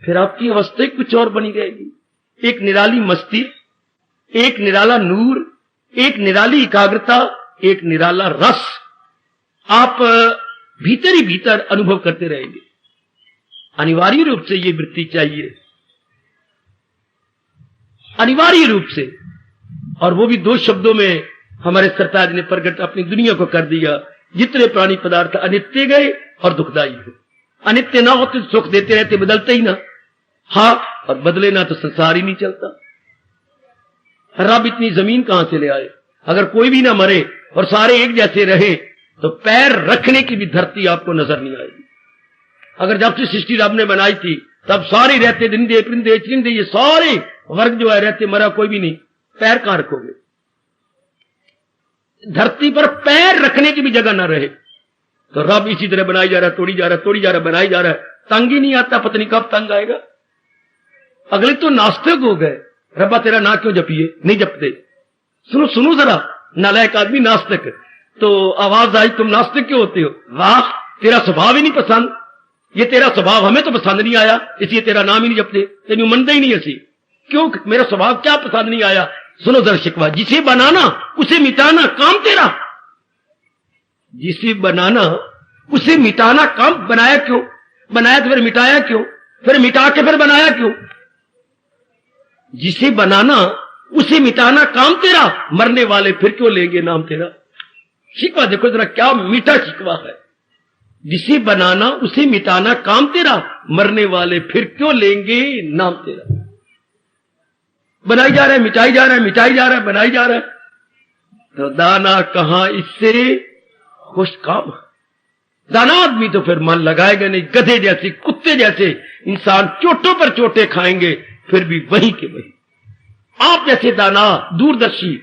फिर आपकी अवस्था कुछ और बनी रहेगी। एक निराली मस्ती, एक निराला नूर, एक निराली एकाग्रता, एक निराला रस आप भीतर ही भीतर अनुभव करते रहेंगे। अनिवार्य रूप से ये वृत्ति चाहिए, अनिवार्य रूप से। और वो भी दो शब्दों में हमारे सरताज ने प्रकट अपनी दुनिया को कर दिया। जितने प्राणी पदार्थ अनित्य गए और दुखदायी हो। अनित्य ना होते तो सुख देते रहते, बदलते ही ना। हाँ, और बदले ना तो संसार ही नहीं चलता। रब इतनी जमीन कहां से ले आए? अगर कोई भी ना मरे और सारे एक जैसे रहे तो पैर रखने की भी धरती आपको नजर नहीं आएगी। अगर जब से सृष्टि रब ने बनाई थी तब सारे रहते, दिंदे परिंदे चिंदे, ये सारे वर्ग जो है रहते, मरा कोई भी नहीं। पैर कहां रखोगे? धरती पर पैर रखने की भी जगह ना रहे तो रब इसी तरह बनाई जा रहा है, तोड़ी जा रहा है, तोड़ी जा रहा है, बनाई जा रहा है। तंग ही नहीं आता, पत्नी कब तंग आएगा? अगले तो नास्तिक हो गए, रब्बा तेरा ना क्यों जपिए? नहीं जपते। सुनो सुनो जरा, नालायक आदमी नास्तिक, तो आवाज आई तुम नास्तिक क्यों होते हो? वाह, तेरा स्वभाव ही नहीं पसंद, ये तेरा स्वभाव हमें तो पसंद नहीं आया, इसलिए तेरा नाम ही नहीं जपते, तेन मनते ही नहीं ऐसी। क्यों? मेरा स्वभाव क्या पसंद नहीं आया? सुनो जरा शिकवा, जिसे बनाना उसे मिटाना काम तेरा। जिसे बनाना उसे मिटाना काम, बनाया क्यों? बनाया तो फिर मिटाया क्यों? फिर मिटा के फिर बनाया क्यों? जिसे बनाना उसे मिटाना काम तेरा, मरने वाले फिर क्यों लेंगे नाम तेरा। शिकवा देखो जरा, क्या मीठा शिकवा है। जिसे बनाना उसे मिटाना काम तेरा, मरने वाले फिर क्यों लेंगे नाम तेरा। बनाई जा रहा है, मिटाई जा रहा है, मिटाई जा रहा है, बनाई जा रहा है, तो दाना कहां इससे खुश काम। दाना आदमी तो फिर मन लगाएगा नहीं, गधे जैसे, कुत्ते जैसे इंसान चोटों पर चोटें खाएंगे, फिर भी वही के वही। आप जैसे दाना, दूरदर्शी,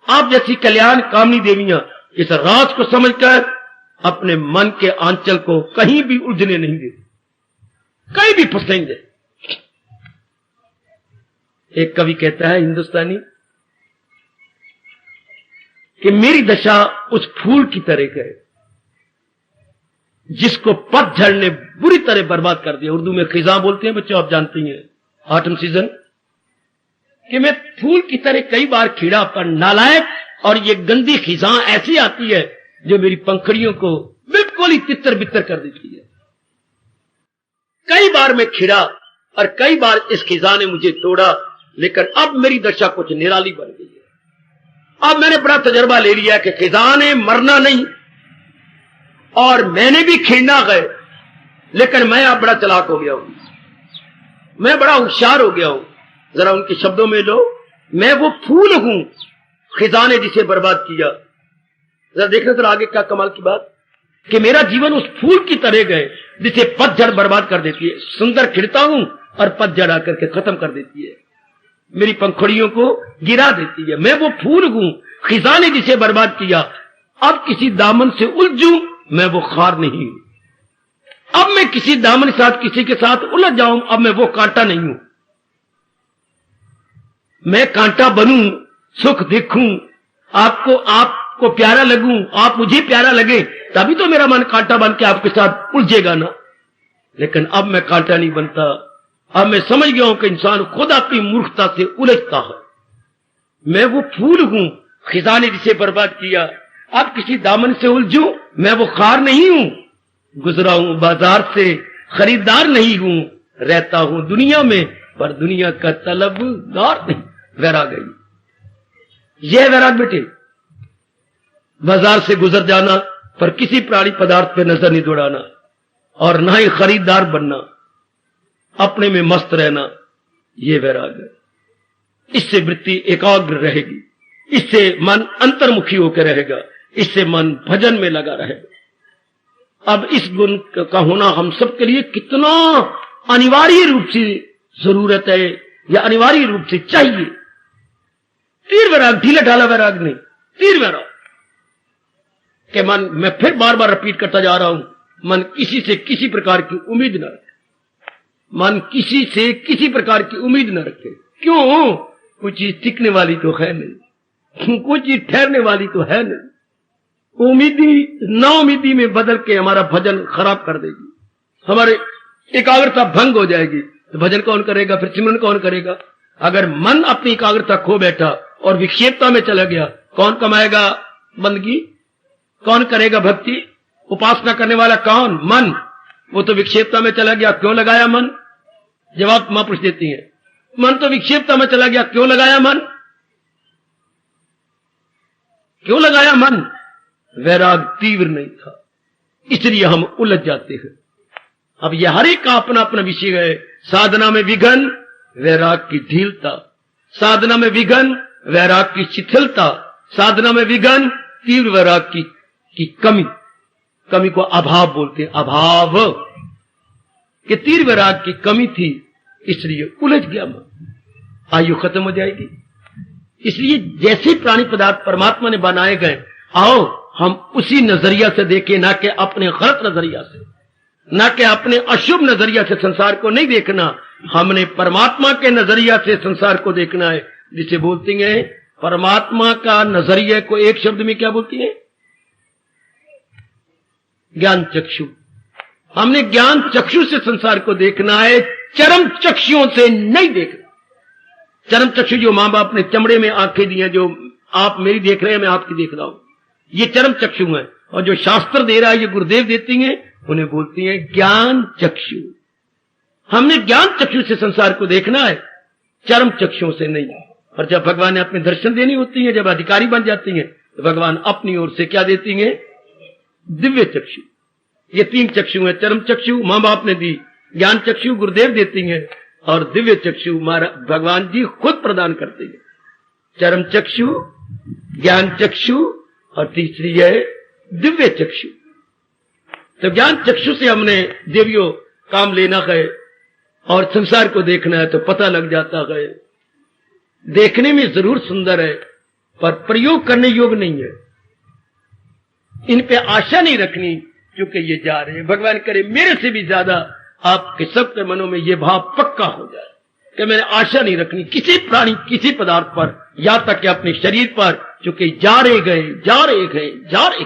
आप जैसी कल्याण कामनी देवियां इस राज को समझकर अपने मन के आंचल को कहीं भी उलझने नहीं देते, कहीं भी फंसेंगे। एक कवि कहता है हिंदुस्तानी कि मेरी दशा उस फूल की तरह है जिसको पतझड़ ने बुरी तरह बर्बाद कर दिया। उर्दू में खिजा बोलते हैं बच्चों, आप जानती हैं, ऑटम सीजन। कि मैं फूल की तरह कई बार खिड़ा, पर नालायक और ये गंदी खिजा ऐसी आती है जो मेरी पंखड़ियों को बिल्कुल ही तितर बितर कर देती है। कई बार मैं खिड़ा और कई बार इस खिजा ने मुझे तोड़ा, लेकिन अब मेरी दशा कुछ निराली बन गई है। अब मैंने बड़ा तजर्बा ले लिया कि खिजा ने मरना नहीं और मैंने भी खिड़ना गए, लेकिन मैं अब बड़ा चालाक हो गया हूं, मैं बड़ा होशियार हो गया हूं। जरा उनके शब्दों में लो, मैं वो फूल हूं खिजा ने जिसे बर्बाद किया। जरा देखना जरा आगे क्या कमाल की बात, कि मेरा जीवन उस फूल की तरह गए जिसे पतझड़ बर्बाद कर देती है। सुंदर खिड़ता हूं और पतझड़ आकर के खत्म कर देती है, मेरी पंखुड़ियों को गिरा देती है। मैं वो फूल हूं खिजा ने जिसे बर्बाद किया। अब किसी दामन से उलझूं, मैं वो खार नहीं हूं। अब मैं किसी दामन के साथ किसी के साथ उलझ जाऊं, अब मैं वो कांटा नहीं हूं। मैं कांटा बनूं, सुख देखूं, आपको प्यारा लगूं, आप मुझे प्यारा लगे, तभी तो मेरा मन कांटा बन के आपके साथ उलझेगा ना। लेकिन अब मैं कांटा नहीं बनता। अब मैं समझ गया हूं कि इंसान खुद अपनी मूर्खता से उलझता है। मैं वो फूल हूं खिजा ने जिसे बर्बाद किया। अब किसी दामन से उलझूं, मैं वो खार नहीं हूं। गुजरा हूं बाजार से, खरीदार नहीं हूं। रहता हूं दुनिया में, पर दुनिया का तलबगार नहीं। वैराग है, यह वैराग बेटे। बाजार से गुजर जाना, पर किसी प्राणी पदार्थ पे नजर नहीं दौड़ाना, और ना ही खरीदार बनना, अपने में मस्त रहना, यह वैराग है। इससे वृत्ति एकाग्र रहेगी, इससे मन अंतर्मुखी होकर रहेगा, इससे मन भजन में लगा रहेगा। अब इस गुण का होना हम सबके लिए कितना अनिवार्य रूप से जरूरत है, या अनिवार्य रूप से चाहिए। तीर वैराग, ढीला ढाला वैराग नहीं, तीर वैराग के मन, मैं फिर बार बार रिपीट करता जा रहा हूं, मन किसी से किसी प्रकार की उम्मीद न रखे। मन किसी से किसी प्रकार की उम्मीद न रखे। क्यों? कोई चीज टिकने वाली तो है नहीं, कोई चीज ठहरने वाली तो है नहीं। उम्मीदी ना उम्मीदी में बदल के हमारा भजन खराब कर देगी, हमारे एकाग्रता भंग हो जाएगी। तो भजन कौन करेगा, फिर सिमरन कौन करेगा? अगर मन अपनी एकाग्रता खो बैठा और विक्षेपता में चला गया, कौन कमाएगा बंदगी, कौन करेगा भक्ति? उपासना करने वाला कौन? मन। वो तो विक्षेपता में चला गया, क्यों लगाया मन? जवाब मां पूछ देती है, मन तो विक्षेपता में चला गया, क्यों लगाया मन? क्यों लगाया मन? वैराग तीव्र नहीं था, इसलिए हम उलझ जाते हैं। अब यह हर एक का अपना अपना विषय है। साधना में विघन, वैराग की ढीलता। साधना में विघन, वैराग की शिथिलता। साधना में विघन, तीव्र वैराग की कमी। कमी को अभाव बोलते हैं, अभाव कि तीव्र वैराग की कमी थी, इसलिए उलझ गया मन, आयु खत्म हो जाएगी। इसलिए जैसे प्राणी पदार्थ परमात्मा ने बनाए गए, आओ हम उसी नजरिया से देखें, ना कि अपने गलत नजरिया से, ना कि अपने अशुभ नजरिया से संसार को नहीं देखना। हमने परमात्मा के नजरिया से संसार को देखना है, जिसे बोलती हैं परमात्मा का नजरिया को एक शब्द में क्या बोलती है? ज्ञान चक्षु। हमने ज्ञान चक्षु से संसार को देखना है, चरम चक्षुओं से नहीं देखना। चरम चक्षु जो मां बाप ने चमड़े में आंखें दी हैं, जो आप मेरी देख रहे हैं, मैं आपकी देख रहा हूं, ये चरम चक्षु है। और जो शास्त्र दे रहा है, ये गुरुदेव देती हैं, उन्हें बोलती हैं ज्ञान चक्षु। हमने ज्ञान चक्षु से संसार को देखना है, चरम चक्षुओं से नहीं। और जब भगवान ने अपने दर्शन देनी होती है, जब अधिकारी बन जाती हैं, तो भगवान अपनी ओर से क्या देती हैं? दिव्य चक्षु। ये 3 चक्षु है। चरम चक्षु माँ बाप ने दी, ज्ञान चक्षु गुरुदेव देती हैं, और दिव्य चक्षु भगवान जी खुद प्रदान करते हैं। चरम चक्षु, ज्ञान चक्षु, और तीसरी है दिव्य चक्षु। तो ज्ञान चक्षु से हमने देवियों काम लेना है और संसार को देखना है, तो पता लग जाता है। देखने में जरूर सुंदर है, पर प्रयोग करने योग्य नहीं है। इन पे आशा नहीं रखनी, क्योंकि ये जा रहे हैं। भगवान करे मेरे से भी ज्यादा आपके सबके मनों में ये भाव पक्का हो जाए कि मैंने आशा नहीं रखनी किसी प्राणी, किसी पदार्थ पर, या तक कि अपने शरीर पर, क्योंकि जा रहे गए, जा रहे गए, जा रहे,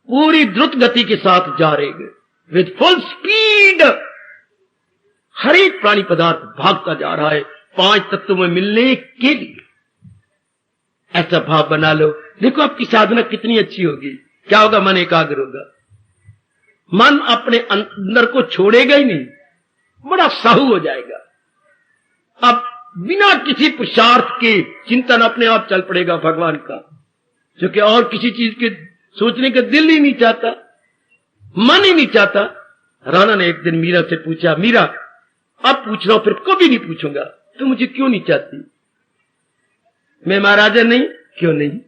पूरी द्रुत गति के साथ जा रहे गए, विद फुल स्पीड। हर एक प्राणी पदार्थ भागता जा रहा है 5 तत्वों में मिलने के लिए। ऐसा भाव बना लो, देखो आपकी साधना कितनी अच्छी होगी। क्या होगा? मन एकाग्र होगा, मन अपने अंदर को छोड़ेगा ही नहीं, बड़ा साहू हो जाएगा। अब बिना किसी पुरुषार्थ के चिंतन अपने आप चल पड़ेगा भगवान का, क्योंकि और किसी चीज के सोचने का दिल ही नहीं चाहता, मन ही नहीं चाहता। राणा ने एक दिन मीरा से पूछा, मीरा अब पूछ रहा हूं, फिर कभी नहीं पूछूंगा, तो मुझे क्यों नहीं चाहती? मैं महाराजा नहीं? क्यों नहीं?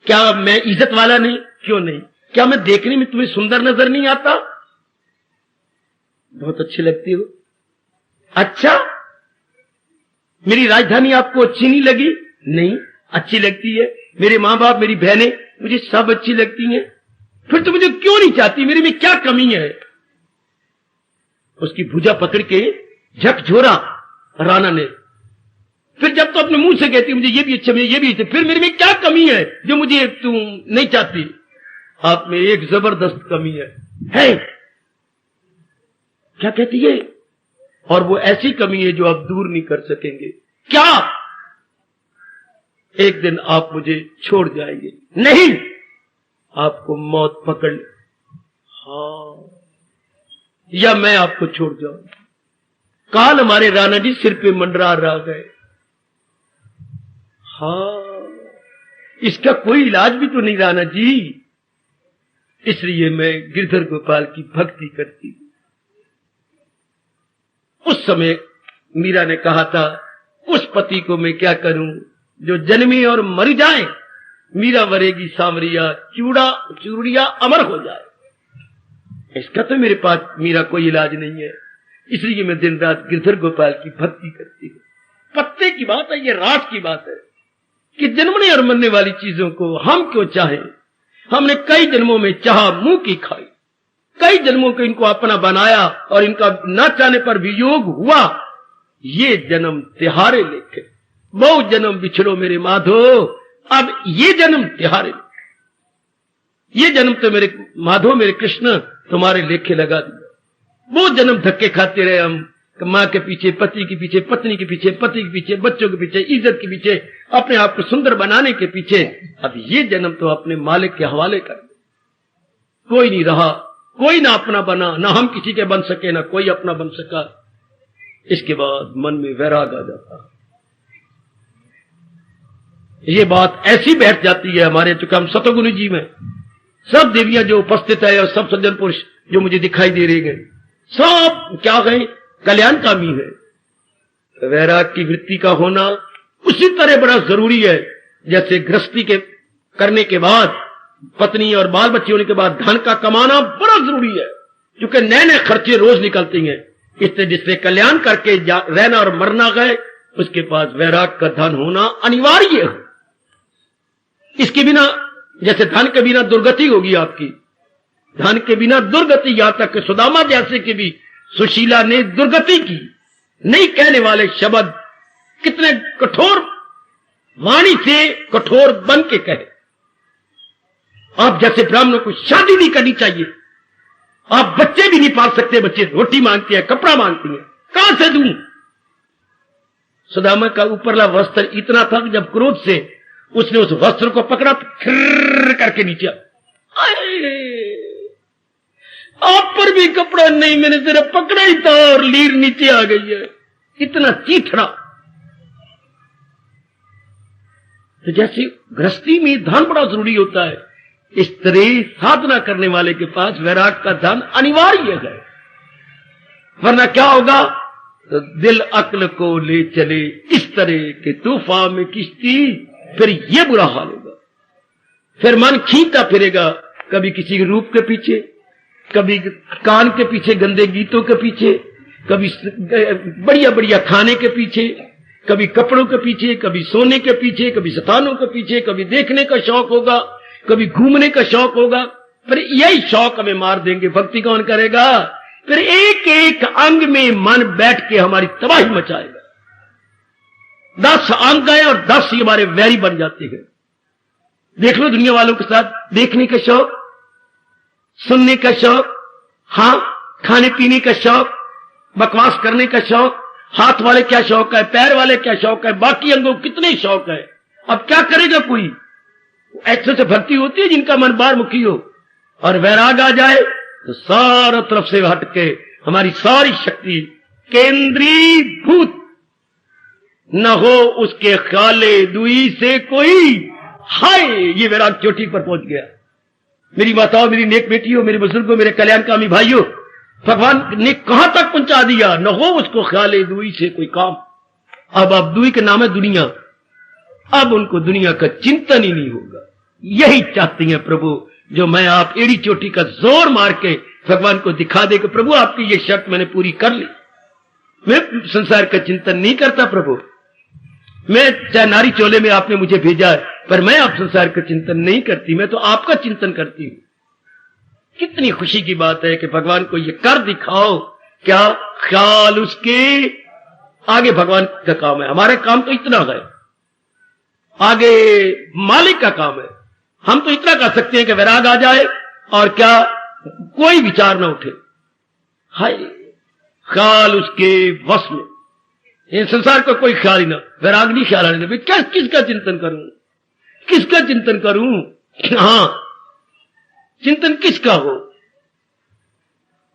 क्या मैं इज्जत वाला नहीं? क्यों नहीं? क्या मैं देखने में तुम्हें सुंदर नजर नहीं आता? बहुत अच्छी लगती हो। अच्छा, मेरी राजधानी आपको अच्छी नहीं लगी? नहीं, अच्छी लगती है। मेरे मां बाप, मेरी बहनें, मुझे सब अच्छी लगती हैं। फिर तो मुझे क्यों नहीं चाहती? मेरे में क्या कमी है? उसकी भुजा पकड़ के झकझोरा राणा ने। फिर जब तो अपने मुंह से कहती मुझे ये भी अच्छा, मुझे ये भी अच्छा, फिर मेरे में क्या कमी है जो मुझे तुम नहीं चाहती? आप में एक जबरदस्त कमी है। क्या कहती है? और वो ऐसी कमी है जो आप दूर नहीं कर सकेंगे। क्या? एक दिन आप मुझे छोड़ जाएंगे। नहीं, आपको मौत पकड़, हाँ, या मैं आपको छोड़ जाऊं। काल हमारे राणा जी सिर पे मंडरा रह गए। हाँ, इसका कोई इलाज भी तो नहीं राणा जी, इसलिए मैं गिरधर गोपाल की भक्ति करती हूं। उस समय मीरा ने कहा था, उस पति को मैं क्या करूं जो जन्मे और मर जाए, मीरा वरेगी सांवरिया, चूड़िया अमर हो जाए। इसका तो मेरे पास मीरा कोई इलाज नहीं है, इसलिए मैं दिन रात गिरधर गोपाल की भक्ति करती हूं। पत्ते की बात है, ये रात की बात है कि जन्मने और मरने वाली चीजों को हम क्यों चाहें? हमने कई जन्मों में चाह मुंह की खाई, कई जन्मों को इनको अपना बनाया और इनका न चाहने पर वियोग हुआ। ये जन्म तिहारे लेखे, बहु जन्म बिछड़ो मेरे माधो, अब ये जन्म तिहारे लेखे। ये जन्म तो मेरे माधो, मेरे कृष्ण तुम्हारे लेखे लगा दिया। वो जन्म धक्के खाते रहे हम, मां के पीछे, पति के पीछे, पत्नी के पीछे, पति के पीछे, बच्चों के पीछे, इज्जत के पीछे, अपने आप को सुंदर बनाने के पीछे। अब ये जन्म तो अपने मालिक के हवाले कर दे। कोई नहीं रहा, कोई ना अपना बना, ना हम किसी के बन सके, ना कोई अपना बन सका। इसके बाद मन में वैराग आ जाता। ये बात ऐसी बैठ जाती है हमारे, चूंकि हम सतगुरु जी में सब देवियां जो उपस्थित है और सब सज्जन पुरुष जो मुझे दिखाई दे रहे हैं, सब क्या कहें, कल्याणकामी है। वैराग की वृत्ति का होना उसी तरह बड़ा जरूरी है जैसे गृहस्थी के करने के बाद, पत्नी और बाल बच्चे होने के बाद धन का कमाना बड़ा जरूरी है, क्योंकि नए नए खर्चे रोज निकलते हैं। इससे जिससे कल्याण करके रहना और मरना गए, उसके पास वैराग का धन होना अनिवार्य है। इसके बिना, जैसे धन के बिना दुर्गति होगी आपकी, धन के बिना दुर्गति, यहां तक कि सुदामा जैसे की भी सुशीला ने दुर्गति की। नहीं कहने वाले शब्द कितने कठोर वाणी से कठोर बन के कहे। आप जैसे ब्राह्मणों को शादी नहीं करनी चाहिए, आप बच्चे भी नहीं पाल सकते, बच्चे रोटी मांगते हैं, कपड़ा मांगती हैं, कहां से दूं? सुदामा का ऊपरला वस्त्र इतना था कि जब क्रोध से उसने उस वस्त्र को पकड़ा तो खिर करके नीचे, आप पर भी कपड़ा नहीं, मैंने सिर्फ पकड़ा ही था और लीर नीचे आ गई है। इतना चीथड़ा। तो जैसे गृहस्थी में ध्यान बड़ा जरूरी होता है, इस तरह साधना करने वाले के पास वैराग का ध्यान अनिवार्य है, वरना क्या होगा? तो दिल अक्ल को ले चले इस तरह के तूफान में किश्ती, फिर ये बुरा हाल होगा। फिर मन खींचता फिरेगा, कभी किसी के रूप के पीछे, कभी कान के पीछे, गंदे गीतों के पीछे, कभी बढ़िया बढ़िया खाने के पीछे, कभी कपड़ों के पीछे, कभी सोने के पीछे, कभी स्थानों के पीछे, कभी देखने का शौक होगा, कभी घूमने का शौक होगा। फिर यही शौक हमें मार देंगे। भक्ति कौन करेगा? फिर एक एक अंग में मन बैठ के हमारी तबाही मचाएगा। 10 अंग आए और 10 ही हमारे वैरी बन जाते हैं। देख लो दुनिया वालों के साथ, देखने का शौक, सुनने का शौक, हाँ, खाने पीने का शौक, बकवास करने का शौक, हाथ वाले क्या शौक है, पैर वाले क्या शौक है, बाकी अंगों कितने शौक है। अब क्या करेगा कोई? ऐसे से भक्ति होती है जिनका मन बाहर मुखी हो, और वैराग आ जाए तो सारा तरफ से हट के हमारी सारी शक्ति केंद्रीभूत न हो, उसके ख्याले दुई से कोई। हाय, ये वैराग चोटी पर पहुंच गया। मेरी माताओं, मेरी नेक बेटियों, मेरे बुजुर्गों, मेरे कल्याणकामी भाइयों, भगवान ने कहां तक पहुंचा दिया? न हो उसको ख्याले दुई से कोई काम। अब दुई के नाम है दुनिया। अब उनको दुनिया का चिंतन ही नहीं होगा। यही चाहती हैं प्रभु, जो मैं आप एड़ी चोटी का जोर मार के भगवान को दिखा दे कि प्रभु आपकी ये शर्त मैंने पूरी कर ली। मैं संसार का चिंतन नहीं करता प्रभु, मैं चाहे नारी चोले में आपने मुझे भेजा है, पर मैं आप संसार का चिंतन नहीं करती, मैं तो आपका चिंतन करती हूं। कितनी खुशी की बात है कि भगवान को ये कर दिखाओ। क्या ख्याल उसके आगे भगवान का काम है। हमारे काम तो इतना है, आगे मालिक का काम है। हम तो इतना कर सकते हैं कि वैराग आ जाए और क्या कोई विचार ना उठे। हाय, ख्याल उसके वश में, ये संसार का कोई ख्याल ही ना, वैराग नहीं ख्याल आने दे। क्या किसका चिंतन करूं, किसका चिंतन करूं? हाँ, चिंतन किसका हो?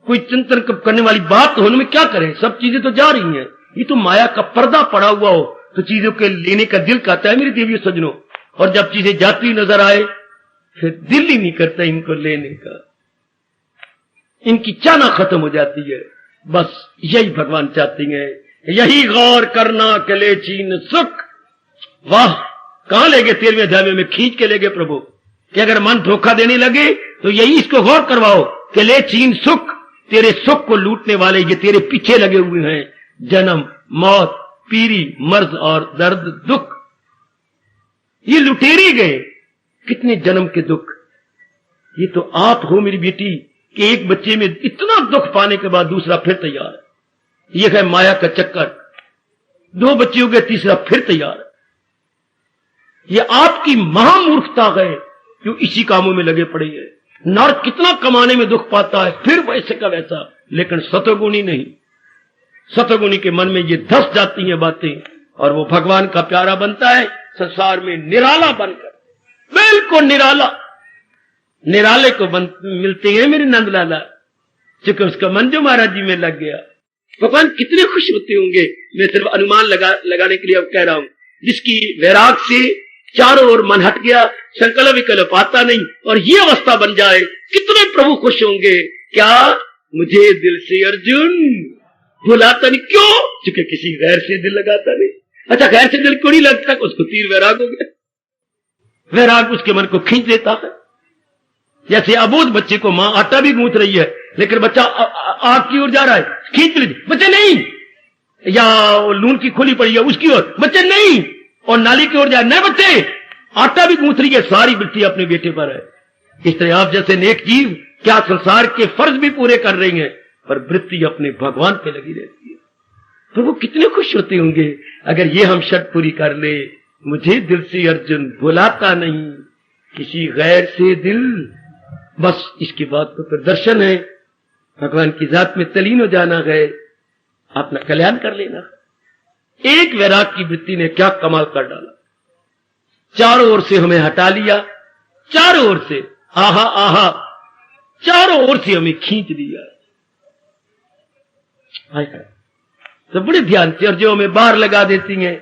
कोई चिंतन करने वाली बात होने में क्या करें? सब चीजें तो जा रही हैं। ये तो माया का पर्दा पड़ा हुआ हो तो चीजों के लेने का दिल कहता है मेरे देवी सजनों, और जब चीजें जाती नजर आए फिर दिल ही नहीं करता इनको लेने का। इनकी चाहना खत्म हो जाती है। बस यही भगवान चाहती हैं, यही गौर करना के ले चीन सुख। वाह, कहां ले गए? 13वें अध्याय में खींच के ले गए प्रभु कि अगर मन धोखा देने लगे तो यही इसको गौर करवाओ कि ले चीन सुख। तेरे सुख को लूटने वाले ये तेरे पीछे लगे हुए हैं, जन्म, मौत, पीरी, मर्ज और दर्द, दुख। ये लुटेरे गए, कितने जन्म के दुख। ये तो आप हो मेरी बेटी कि एक बच्चे में इतना दुख पाने के बाद दूसरा फिर तैयार है। ये है माया का चक्कर। 2 बच्चे हो गए, तीसरा फिर तैयार है। ये आपकी महामूर्खता है जो इसी कामों में लगे पड़े हैं। नर कितना कमाने में दुख पाता है, फिर वैसे का वैसा, लेकिन सतोगुणी नहीं। सतोगुणी के मन में ये धस जाती हैं बातें और वो भगवान का प्यारा बनता है संसार में निराला बनकर, बिल्कुल निराला। निराले को मिलते हैं मेरे नंदलाला, क्योंकि उसका मन जो महाराज जी में लग गया। भगवान कितने खुश होते होंगे। मैं सिर्फ अनुमान लगाने के लिए अब कह रहा हूं। जिसकी वैराग से चारों ओर मन हट गया, संकल्प विकल्प आता नहीं, और ये अवस्था बन जाए, कितने प्रभु खुश होंगे। क्या मुझे दिल से अर्जुन भुलाता नहीं? क्यों? क्योंकि किसी गैर से दिल लगाता नहीं। अच्छा, गैर से दिल क्यों नहीं लगता? उसको तीर वैराग हो गया। वैराग उसके मन को खींच देता है। जैसे अबोध बच्चे को मां आटा भी गूंथ रही है, लेकिन बच्चा आग की ओर जा रहा है, खींच लीजिए, बच्चे नहीं। या लून की खोली पड़ी है उसकी ओर, बच्चे नहीं। और नाली की ओर जाए, नहीं बच्चे, आटा भी गूंथ रही है, सारी वृत्ति अपने बेटे पर है। इस तरह आप जैसे नेक जीव क्या संसार के फर्ज भी पूरे कर रही हैं, पर वृत्ति अपने भगवान पे लगी रहती है। तो वो कितने खुश होते होंगे अगर ये हम शर्त पूरी कर ले। मुझे दिल से अर्जुन भुलाता नहीं, किसी गैर से दिल। बस इसके बाद तो फिर दर्शन है, भगवान की जात में तलीन हो जाना है, अपना कल्याण कर लेना। एक वैराग की वृत्ति ने क्या कमाल कर डाला। चारों ओर से हमें हटा लिया, चारों ओर से, आहा आहा, चारों ओर से हमें खींच लिया। तो बड़े ध्यान से, और जो हमें बाहर लगा देती हैं,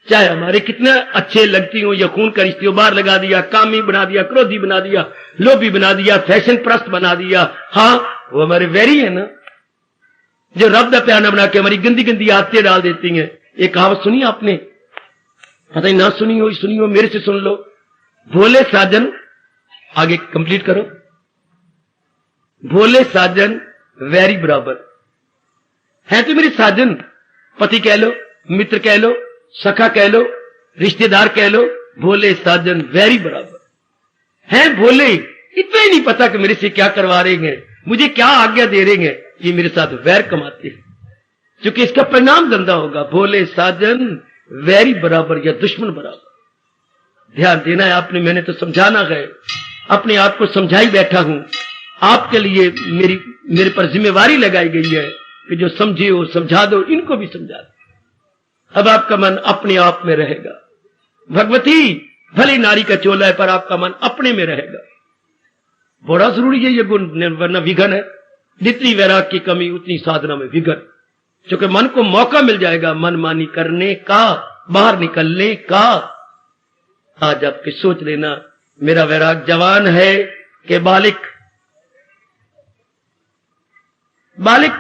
चाहे हमारे कितने अच्छे लगती हो या खून का रिश्ते हो, बाहर लगा दिया, कामी बना दिया, क्रोधी बना दिया, लोभी बना दिया, फैशन प्रस्त बना दिया, हाँ वो हमारे वैरी है ना, जो रब का प्यार बना के हमारी गंदी गंदी आदतें डाल देती हैं। एक कहावत सुनी आपने, पता नहीं ना सुनी हो, मेरे से सुन लो। भोले साजन, आगे कंप्लीट करो। भोले साजन वैरी बराबर है, तो मेरे साजन, पति कह लो, मित्र कह लो, सखा कह लो, रिश्तेदार कह लो, भोले साजन वैरी बराबर हैं। भोले, इतना ही नहीं पता कि मेरे से क्या करवा रहे हैं, मुझे क्या आज्ञा दे रहे हैं, ये मेरे साथ वैर कमाते हैं, क्योंकि इसका परिणाम गंदा होगा। भोले साजन वैरी बराबर या दुश्मन बराबर। ध्यान देना है आपने, मैंने तो समझाना है, अपने आप को समझाई बैठा हूं। आपके लिए मेरे पर जिम्मेवारी लगाई गई है कि जो समझे हो समझा दो, इनको भी समझा दो। अब आपका मन अपने आप में रहेगा। भगवती भली नारी का चोला है, पर आपका मन अपने में रहेगा। बड़ा जरूरी है ये गुण, वरना विघन है। जितनी वैराग की कमी उतनी साधना में विघन, क्योंकि मन को मौका मिल जाएगा मनमानी करने का, बाहर निकलने का। आज आपके सोच लेना, मेरा वैराग जवान है कि बालिक? बालिक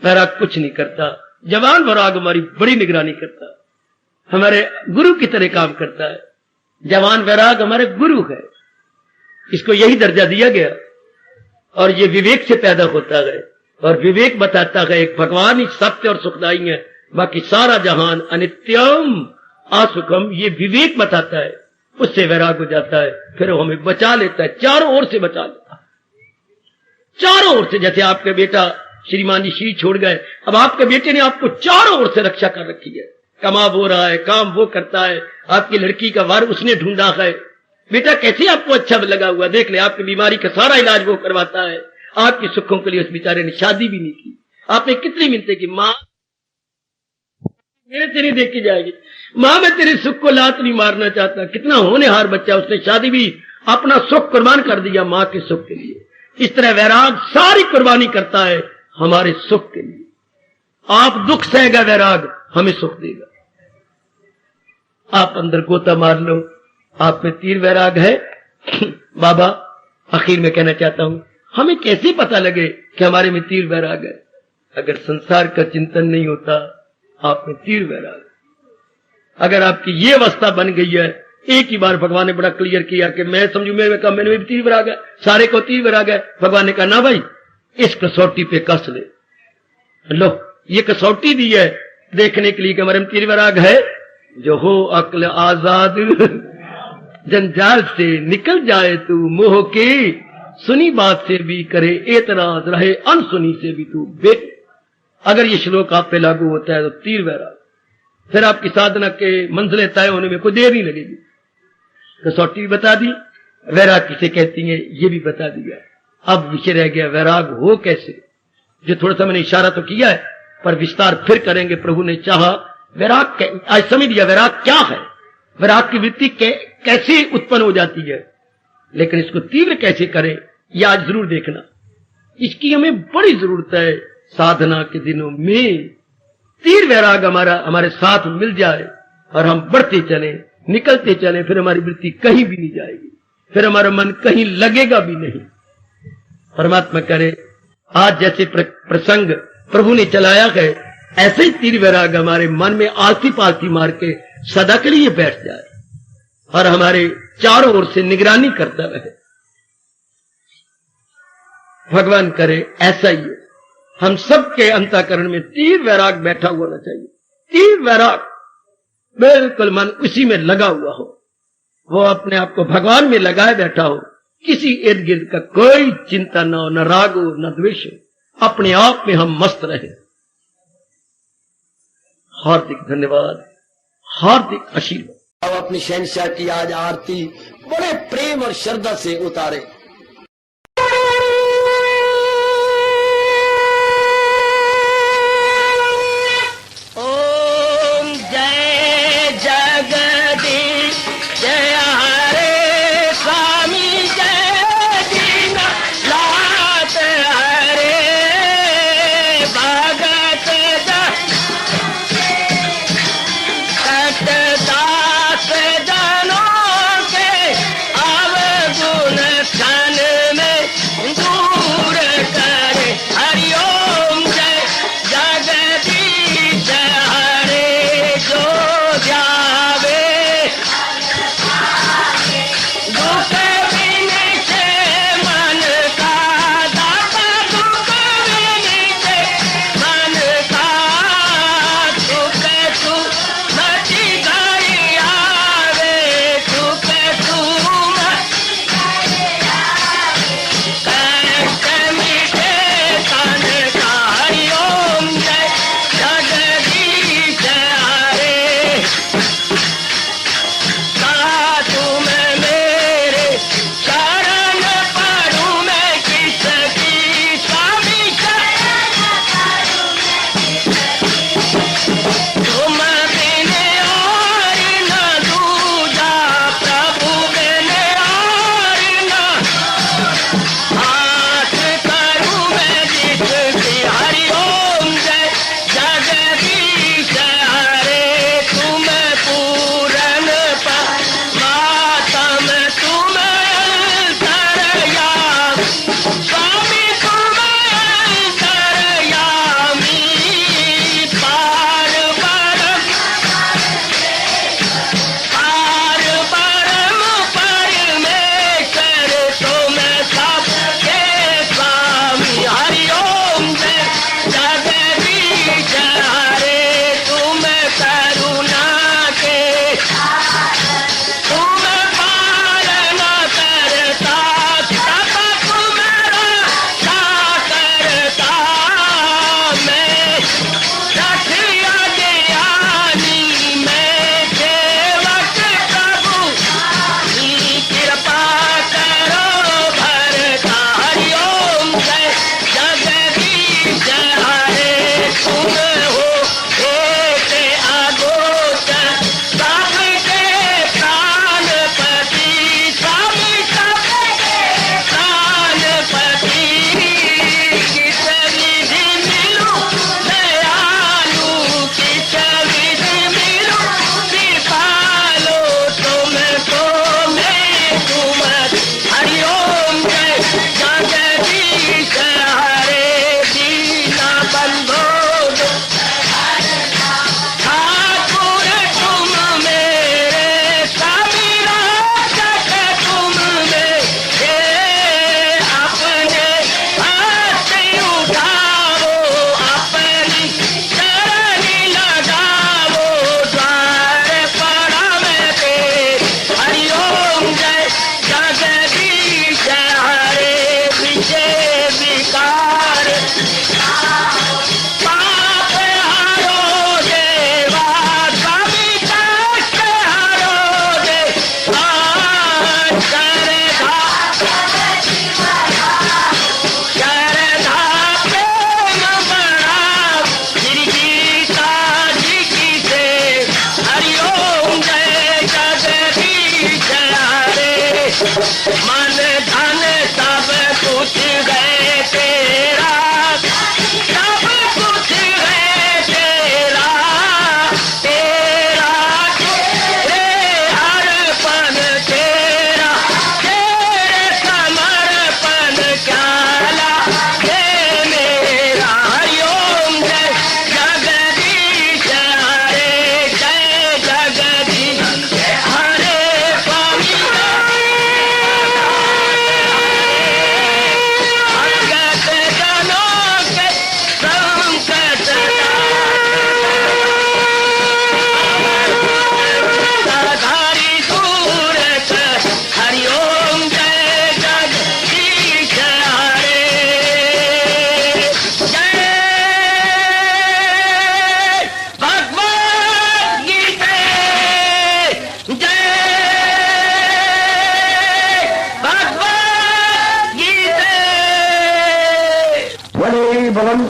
वैराग कुछ नहीं करता, जवान वैराग हमारी बड़ी निगरानी करता, हमारे गुरु की तरह काम करता है। जवान वैराग हमारे गुरु है, इसको यही दर्जा दिया गया, और ये विवेक से पैदा होता है। और विवेक बताता है एक भगवान ही सत्य और सुखदाई है, बाकी सारा जहान अनित्यम असुखम, ये विवेक बताता है। उससे वैराग हो जाता है, फिर वो हमें बचा लेता है, चारों ओर से बचा लेता है, चारों ओर से। जैसे आपके बेटा श्रीमान जी श्री छोड़ गए, अब आपके बेटे ने आपको चारों ओर से रक्षा कर रखी है। कमा वो रहा है, काम वो करता है, आपकी लड़की का वार उसने ढूंढा है। बेटा कैसे आपको अच्छा लगा हुआ, देख ले, आपकी बीमारी का सारा इलाज वो करवाता है। आपके सुखों के लिए उस बेचारे ने शादी भी नहीं की। आपने कितनी मिलते की, माँ मेरे तेरी देख के जाएगी, माँ मैं तेरे सुख को लात नहीं मारना चाहता। कितना होनहार बच्चा, उसने शादी भी अपना सुख कुर्बान कर दिया माँ के सुख के लिए। इस तरह वैराग सारी कुर्बानी करता है हमारे सुख के लिए। आप दुख सहेगा, वैराग हमें सुख देगा। आप अंदर गोता मार लो, आप में तीर वैराग है। बाबा आखिर में कहना चाहता हूं, हमें कैसे पता लगे कि हमारे में तीर वैराग है? अगर संसार का चिंतन नहीं होता, आप में तीर वैराग। अगर आपकी ये अवस्था बन गई है, एक ही बार भगवान ने बड़ा क्लियर किया कि मैं समझू मेरे कहा मैंने भी तीर वैराग है, सारे को तीर वैराग है। भगवान ने कहा ना भाई, इस कसौटी पे कस ले लो, ये कसौटी दी है देखने के लिए कि हमारे में तीर वैराग है। जो हो अक्ल आजाद जंजाल से निकल जाए तू मोह के, सुनी बात से भी करे एतराज, रहे अनसुनी से भी तू बेट। अगर ये श्लोक आप पे लागू होता है तो तीर वैराग, फिर आपकी साधना के मंजिलें तय होने में कोई देर नहीं लगेगी। कसौटी भी बता दी, वैराग किसे कहती है ये भी बता दिया। अब विषय रह गया वैराग हो कैसे, जो थोड़ा सा मैंने इशारा तो किया है, पर विस्तार फिर करेंगे प्रभु ने चाहा। वैराग आज समझ लिया वैराग क्या है, वैराग की वृत्ति कैसे उत्पन्न हो जाती है, लेकिन इसको तीव्र कैसे करें ये आज जरूर देखना। इसकी हमें बड़ी जरूरत है साधना के दिनों में। तीर वैराग हमारे साथ मिल जाए और हम बढ़ते चले, निकलते चले, फिर हमारी वृत्ति कहीं भी नहीं जाएगी, फिर हमारा मन कहीं लगेगा भी नहीं। परमात्मा करे आज जैसे प्रसंग प्रभु ने चलाया है, ऐसे ही तीर वैराग हमारे मन में आलती पालती मार के सदा के लिए बैठ जाए और हमारे चारों ओर से निगरानी करता रहे। भगवान करे ऐसा ही है, हम सबके अंतःकरण में तीर वैराग बैठा हुआ होना चाहिए। तीर वैराग बिल्कुल मन उसी में लगा हुआ हो, वो अपने आप को भगवान में लगाए बैठा हो, किसी इर्द गिर्द का कोई चिंता न हो, न राग हो, न द्वेष हो, अपने आप में हम मस्त रहे। हार्दिक धन्यवाद, हार्दिक आशीर्वाद। अब अपनी शहंशाह की आज आरती बड़े प्रेम और श्रद्धा से उतारे। ओम जय जगदीश जय हरे स्वामी जय दीना लात हरे भगत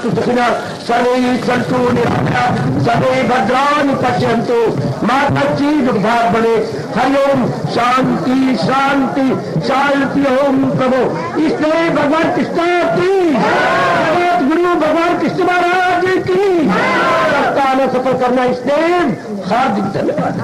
भवन्तु सुखिनः सर्वे सन्तु निरामयाः सर्वे भद्राणि पश्यन्तु मा कश्चित् दुर्भाग् भवेत्। हरि ओम शांति शांति शांति। ओम प्रभु इसलिए भगवान कृष्ण की जगत गुरु भगवान कृष्ण महाराज की सप्ताह सफल करना इसलिए हार्दिक धन्यवाद।